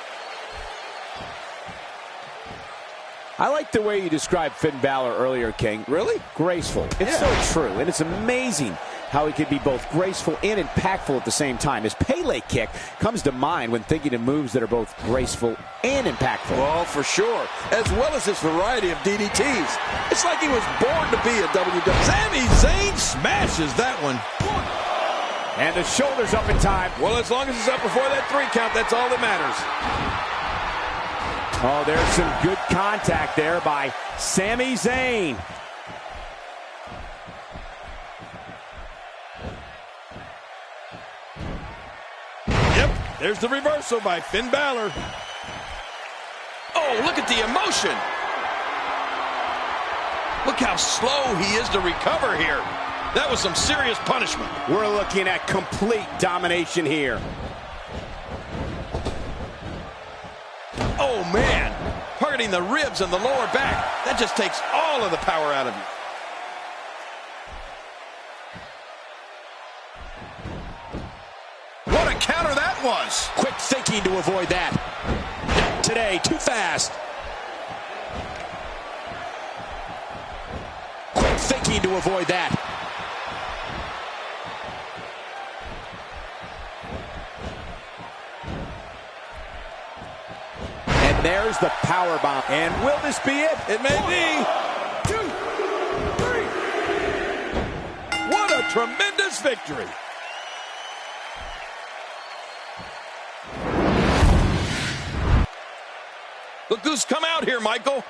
I like the way you described Finn Balor earlier, King. Really? Graceful. It's so true, and it's amazing how he can be both graceful and impactful at the same time. His Pele kick comes to mind when thinking of moves that are both graceful and impactful. Well, for sure. As well as his variety of DDTs. It's like he was born to be a WWE. Sami Zayn smashes that one. And the shoulders up in time. Well, as long as it's up before that 3 count, that's all that matters. Oh, there's some good contact there by Sami Zayn. Yep, there's the reversal by Finn Balor. Oh, look at the emotion. Look how slow he is to recover here. That was some serious punishment. We're looking at complete domination here. Oh, man. Targeting the ribs and the lower back. That just takes all of the power out of you. What a counter that was. Quick thinking to avoid that. Not today, too fast. Quick thinking to avoid that. There's the power bomb. And will this be it? It may be. 2, 3. What a tremendous victory. Look who's come out here, Michael.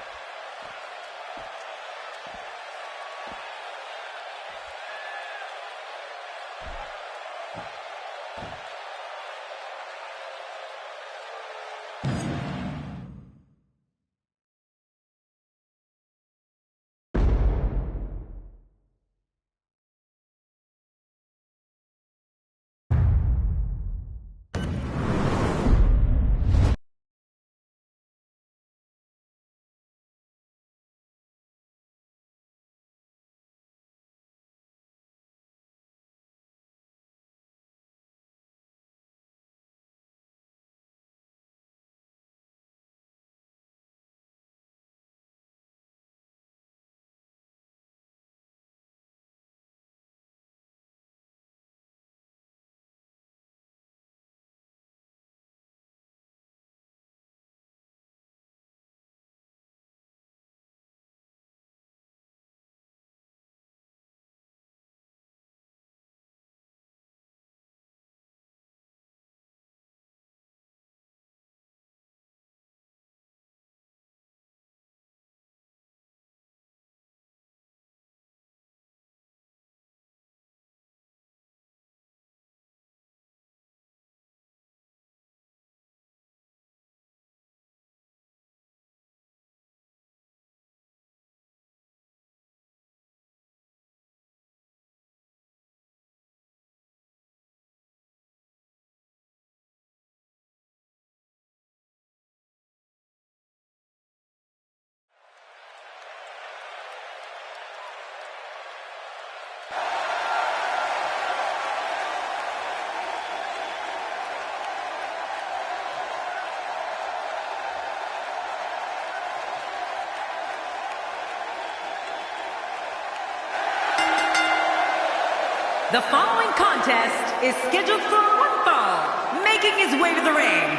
The following contest is scheduled for one fall. Making his way to the ring,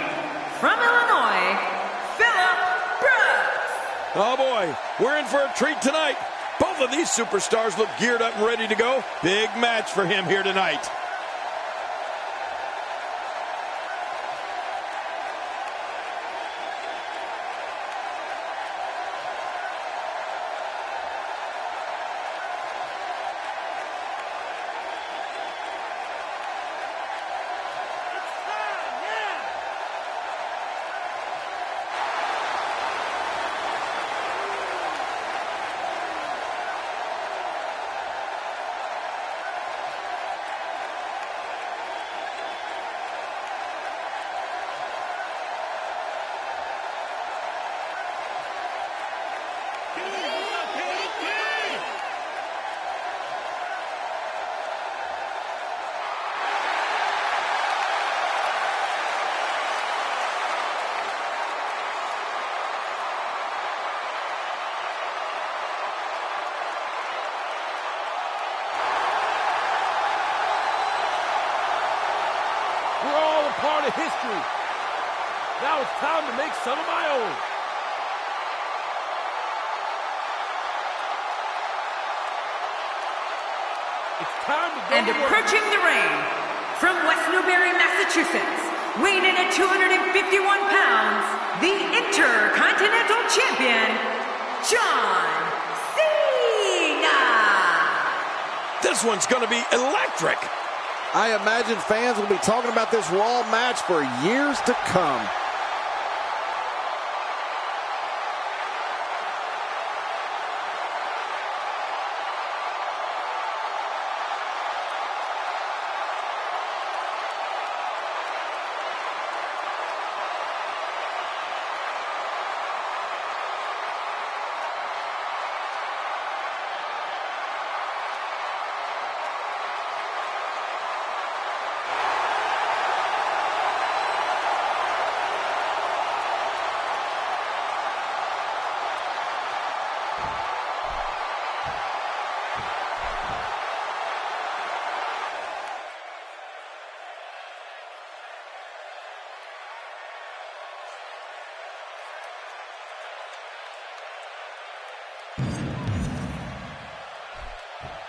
from Illinois, Phillip Brooks. Oh boy, we're in for a treat tonight. Both of these superstars look geared up and ready to go. Big match for him here tonight. We're all a part of history. Now it's time to make some of my own. It's time to go And approaching the ring, from West Newbury, Massachusetts, weighing in at 251 pounds, the Intercontinental Champion, John Cena. This one's going to be electric. I imagine fans will be talking about this Raw match for years to come.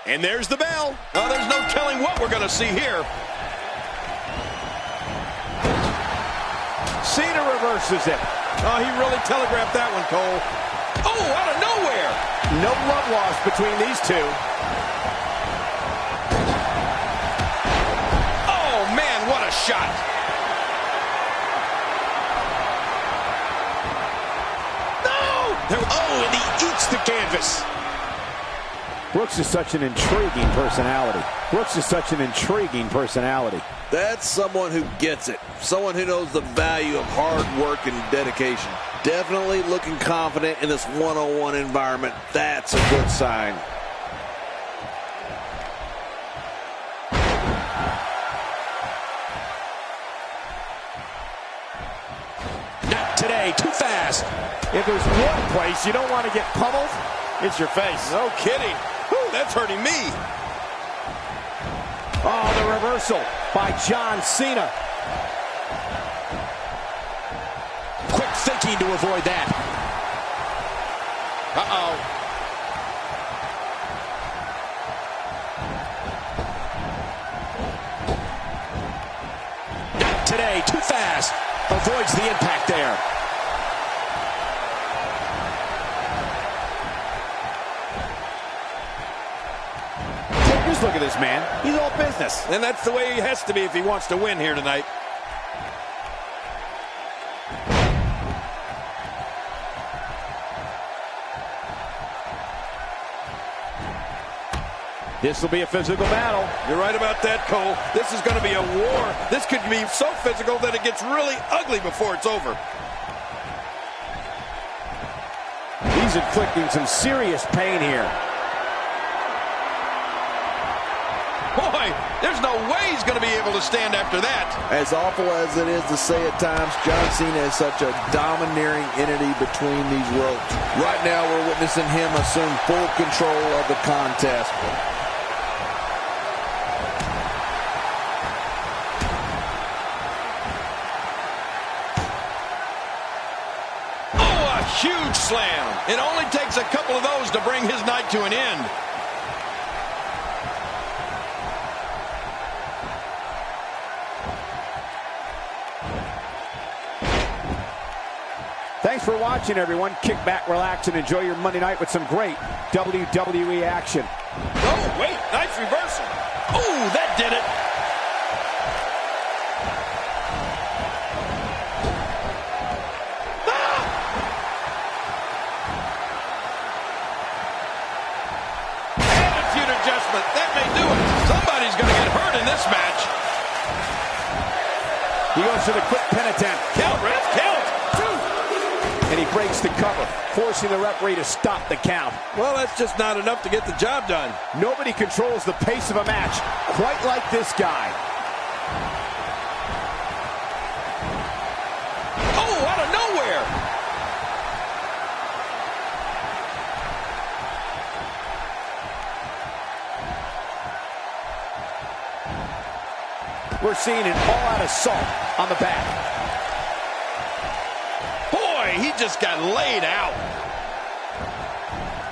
And there's the bell. Oh, there's no telling what we're going to see here. Cena reverses it. Oh, he really telegraphed that one, Cole. Oh, out of nowhere. No love lost between these two. Oh, man, what a shot. No! Oh, and he eats the canvas. Brooks is such an intriguing personality. That's someone who gets it. Someone who knows the value of hard work and dedication. Definitely looking confident in this one-on-one environment. That's a good sign. Not today, too fast. If there's one place you don't want to get pummeled, it's your face. No kidding. Whew, that's hurting me. Oh, the reversal by John Cena. Quick thinking to avoid that. Uh-oh. Not today, too fast. Avoids the impact there. Just look at this man. He's all business. And that's the way he has to be if he wants to win here tonight. This will be a physical battle. You're right about that, Cole. This is going to be a war. This could be so physical that it gets really ugly before it's over. He's inflicting some serious pain here. Boy, there's no way he's going to be able to stand after that. As awful as it is to say at times, John Cena is such a domineering entity between these ropes. Right now, we're witnessing him assume full control of the contest. huge slam. It only takes a couple of those to bring his night to an end. Thanks for watching, everyone. Kick back, relax, and enjoy your Monday night with some great WWE action. Oh, wait, nice reversal. Oh, that did it. Adjustment. That may do it. Somebody's going to get hurt in this match. He goes for the quick pin attempt. Count, ref, count. And he breaks the cover, forcing the referee to stop the count. Well, that's just not enough to get the job done. Nobody controls the pace of a match quite like this guy. Oh, out of nowhere. We're seeing an all-out assault on the back. Boy, he just got laid out.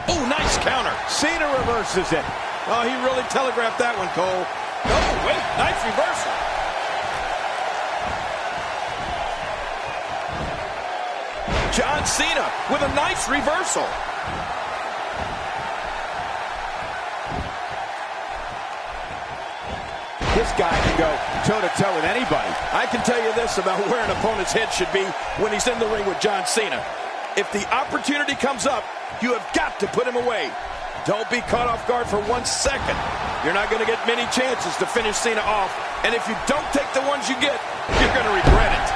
Oh, nice counter. Cena reverses it. Oh, he really telegraphed that one, Cole. Oh, wait, nice reversal. John Cena with a nice reversal. This guy can go toe-to-toe with anybody. I can tell you this about where an opponent's head should be when he's in the ring with John Cena. If the opportunity comes up, you have got to put him away. Don't be caught off guard for 1 second. You're not going to get many chances to finish Cena off. And if you don't take the ones you get, you're going to regret it.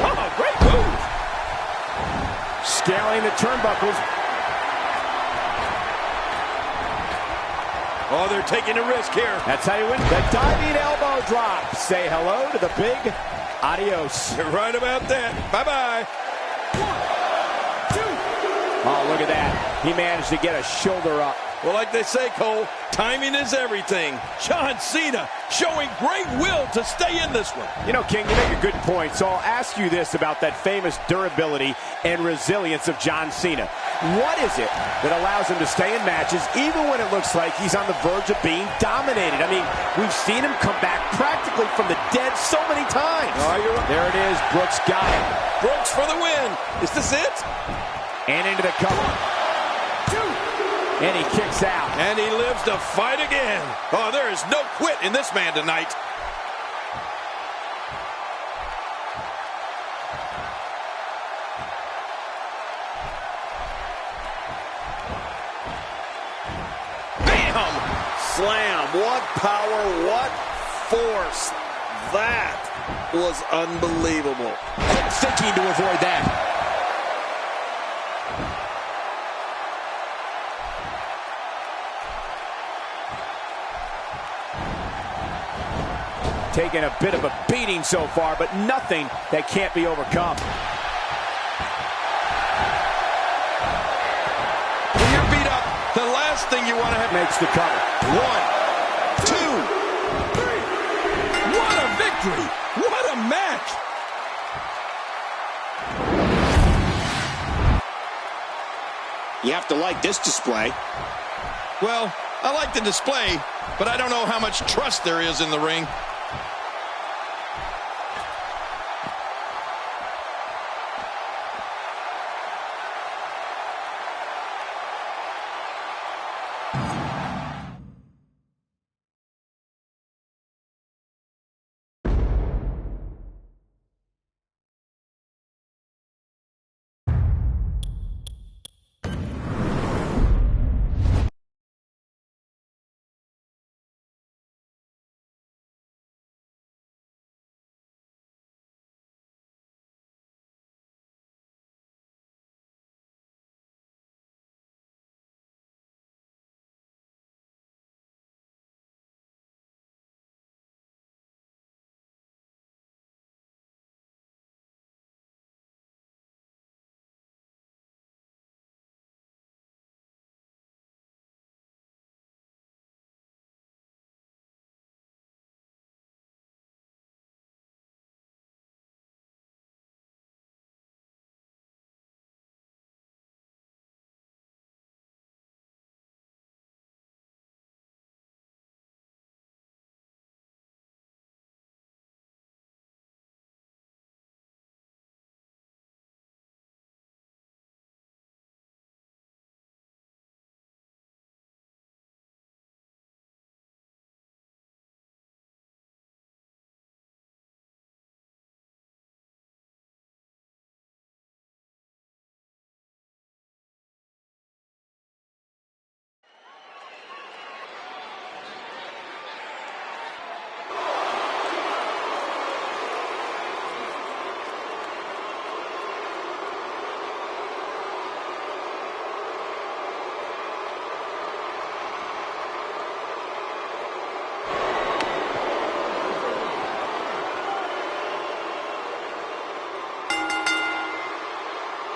Oh, great move. Scaling the turnbuckles. Oh, they're taking a risk here. That's how you win. The diving elbow drop. Say hello to the big adios. You're right about that. Bye-bye. 1, 2. Oh, look at that. He managed to get a shoulder up. Well, like they say, Cole, timing is everything. John Cena showing great will to stay in this one. You know, King, you make a good point, so I'll ask you this about that famous durability and resilience of John Cena. What is it that allows him to stay in matches even when it looks like he's on the verge of being dominated? I mean, we've seen him come back practically from the dead so many times. Oh, you're right. There it is. Brooks got it. Brooks for the win. Is this it? And into the cover. 2. And he kicks out. And he lives to fight again. Oh, there is no quit in this man tonight. Bam! Slam. What power, what force. That was unbelievable. Thinking to avoid that. Taking a bit of a beating so far, but nothing that can't be overcome. When you're beat up, the last thing you want to have Makes the cover. 1, 2, 3. What a victory! What a match! You have to like this display. Well, I like the display, but I don't know how much trust there is in the ring.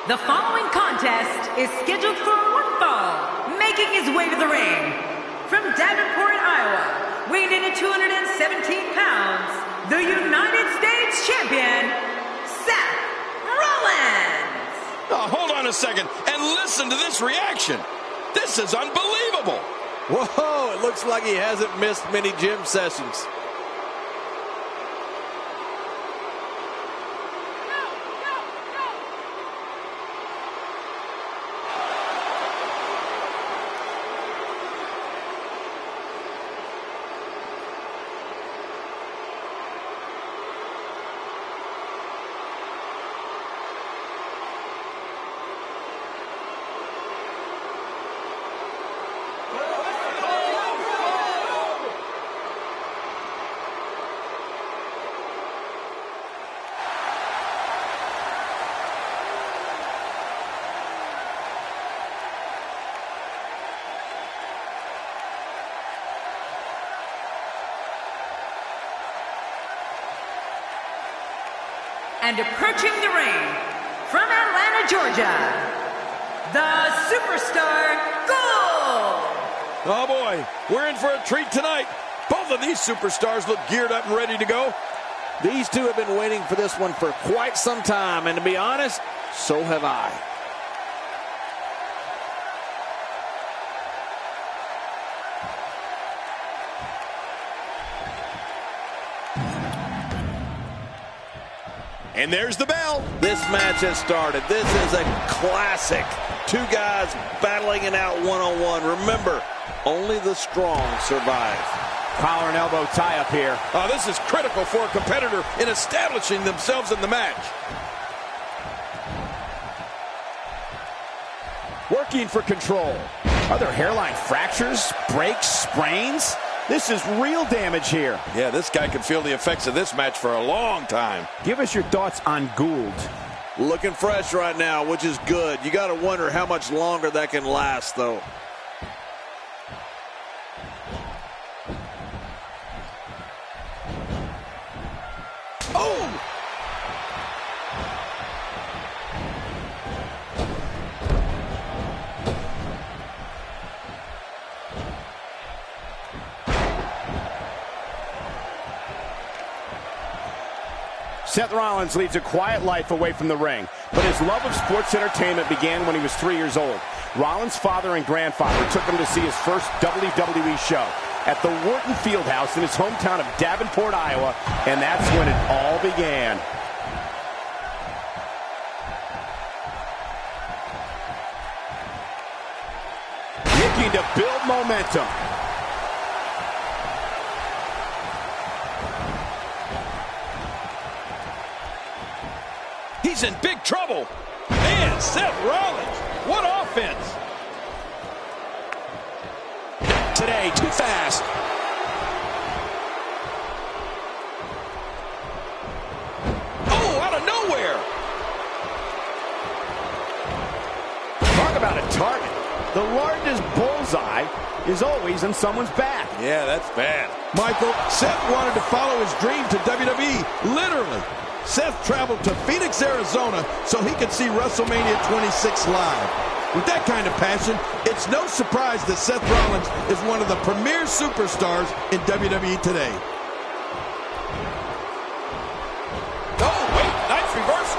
The following contest is scheduled for one fall, making his way to the ring. From Davenport, Iowa, weighing in at 217 pounds, the United States Champion, Seth Rollins. Oh, hold on a second and listen to this reaction. This is unbelievable. Whoa, it looks like he hasn't missed many gym sessions. And approaching the ring, from Atlanta, Georgia, the Superstar Gold. Oh boy, we're in for a treat tonight. Both of these superstars look geared up and ready to go. These two have been waiting for this one for quite some time, and to be honest, so have I. And there's the bell. This match has started. This is a classic. Two guys battling it out one-on-one. Remember, only the strong survive. Collar and elbow tie-up here. Oh, this is critical for a competitor in establishing themselves in the match. Working for control. Are there hairline fractures, breaks, sprains? This is real damage here. Yeah, this guy could feel the effects of this match for a long time. Give us your thoughts on Gould. Looking fresh right now, which is good. You got to wonder how much longer that can last, though. Oh! Seth Rollins leads a quiet life away from the ring, but his love of sports entertainment began when he was 3 years old. Rollins' father and grandfather took him to see his first WWE show at the Wharton Fieldhouse in his hometown of Davenport, Iowa, and that's when it all began. Looking to build momentum. He's in big trouble. Man, Seth Rollins, what offense. Today, too fast. Oh, out of nowhere. Talk about a target. The largest bullseye is always in someone's back. Yeah, that's bad. Michael, Seth wanted to follow his dream to WWE, literally. Seth traveled to Phoenix, Arizona, so he could see WrestleMania 26 live. With that kind of passion, it's no surprise that Seth Rollins is one of the premier superstars in WWE today. Oh, wait, nice reversal.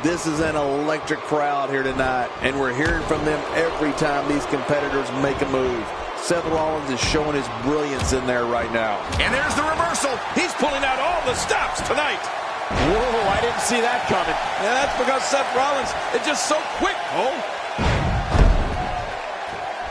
This is an electric crowd here tonight, and we're hearing from them every time these competitors make a move. Seth Rollins is showing his brilliance in there right now. And there's the reversal. He's pulling out all the stops tonight. Whoa, I didn't see that coming. Yeah, that's because Seth Rollins is just so quick, Cole.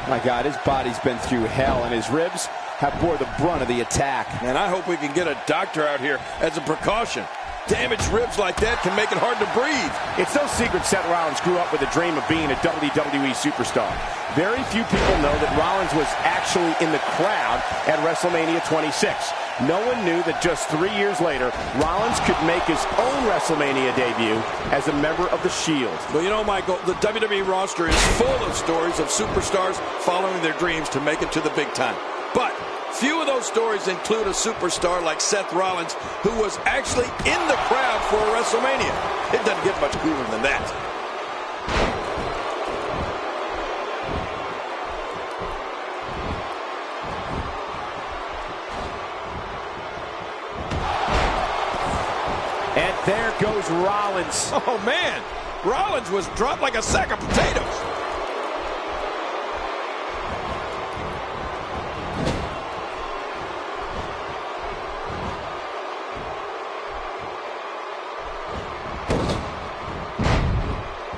My God, his body's been through hell, and his ribs have bore the brunt of the attack. And I hope we can get a doctor out here as a precaution. Damaged ribs like that can make it hard to breathe. It's no secret Seth Rollins grew up with a dream of being a WWE superstar. Very few people know that Rollins was actually in the crowd at WrestleMania 26. No one knew that just 3 years later, Rollins could make his own WrestleMania debut as a member of The Shield. Well, you know, Michael, the WWE roster is full of stories of superstars following their dreams to make it to the big time. But Few of those stories include a superstar like Seth Rollins, who was actually in the crowd for a WrestleMania. It doesn't get much cooler than that. And there goes Rollins. Oh, man. Rollins was dropped like a sack of potatoes.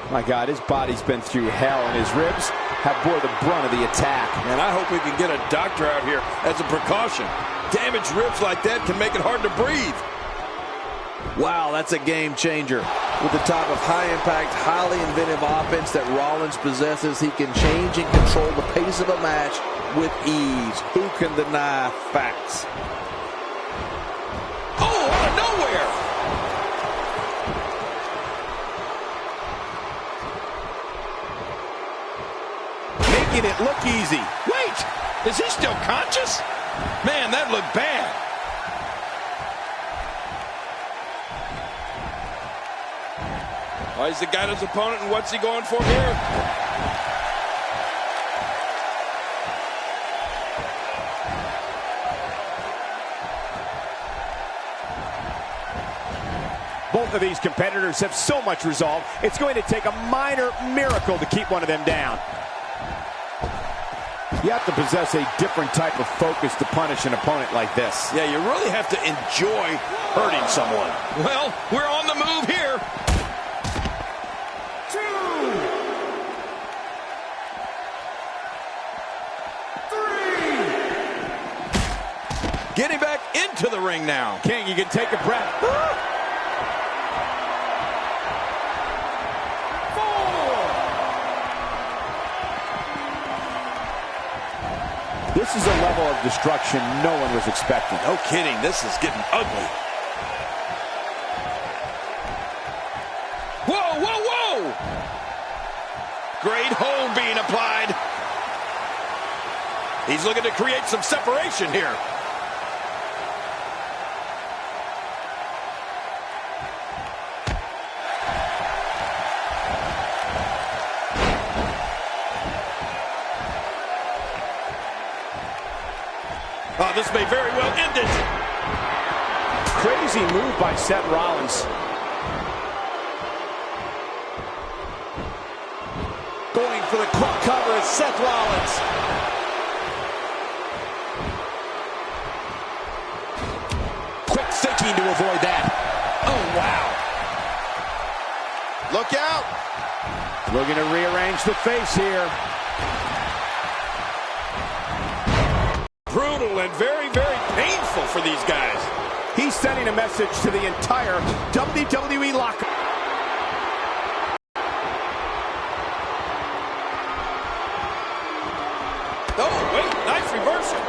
My God, his body's been through hell, and his ribs have bore the brunt of the attack. And I hope we can get a doctor out here as a precaution. Damaged ribs like that can make it hard to breathe. Wow, that's a game changer. With the type of high-impact, highly inventive offense that Rollins possesses, he can change and control the pace of a match with ease. Who can deny facts? Oh, out of nowhere! Making it look easy. Wait, is he still conscious? Man, that looked bad. He's the guy his opponent, and what's he going for here? Both of these competitors have so much resolve, it's going to take a minor miracle to keep one of them down. You have to possess a different type of focus to punish an opponent like this. Yeah, you really have to enjoy hurting someone. Well, we're on the move here. Getting back into the ring now. King, you can take a breath. 4. This is a level of destruction no one was expecting. No kidding, this is getting ugly. Whoa, whoa, whoa! Great hold being applied. He's looking to create some separation here. Oh, this may very well end it. Crazy move by Seth Rollins. Going for the quick cover is Seth Rollins. Quick thinking to avoid that. Oh, wow. Look out. Looking to rearrange the face here. Brutal and very, very painful for these guys. He's sending a message to the entire WWE locker. Oh, wait, nice reversal.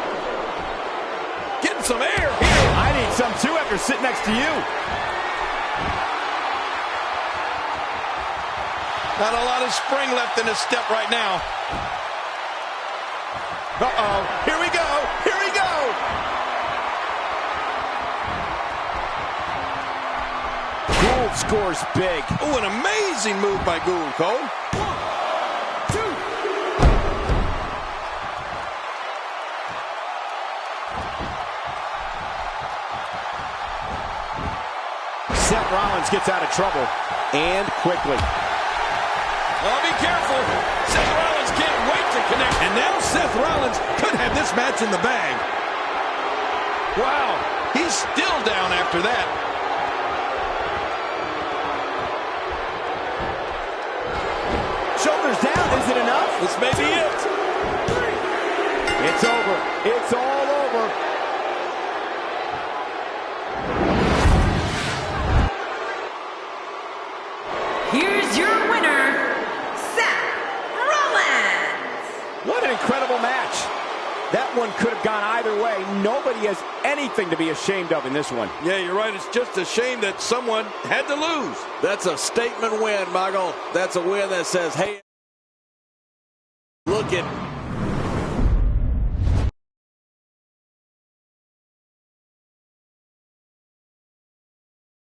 Getting some air here. I need some too after sitting next to you. Not a lot of spring left in his step right now. Uh-oh, here we go, here we go! Gould scores big. Oh, an amazing move by Gould, Cole. 1, 2. Seth Rollins gets out of trouble, and quickly. Oh, be careful. Seth Rollins can't wait to connect. And now Seth Rollins could have this match in the bag. Wow, he's still down after that. Shoulders down, is it enough? This may be it. It's over, it's all over. Here's your winner, Seth Rollins. What an incredible match. That one could have gone either way. Nobody has anything to be ashamed of in this one. Yeah, you're right. It's just a shame that someone had to lose. That's a statement win, Michael. That's a win that says, hey, look at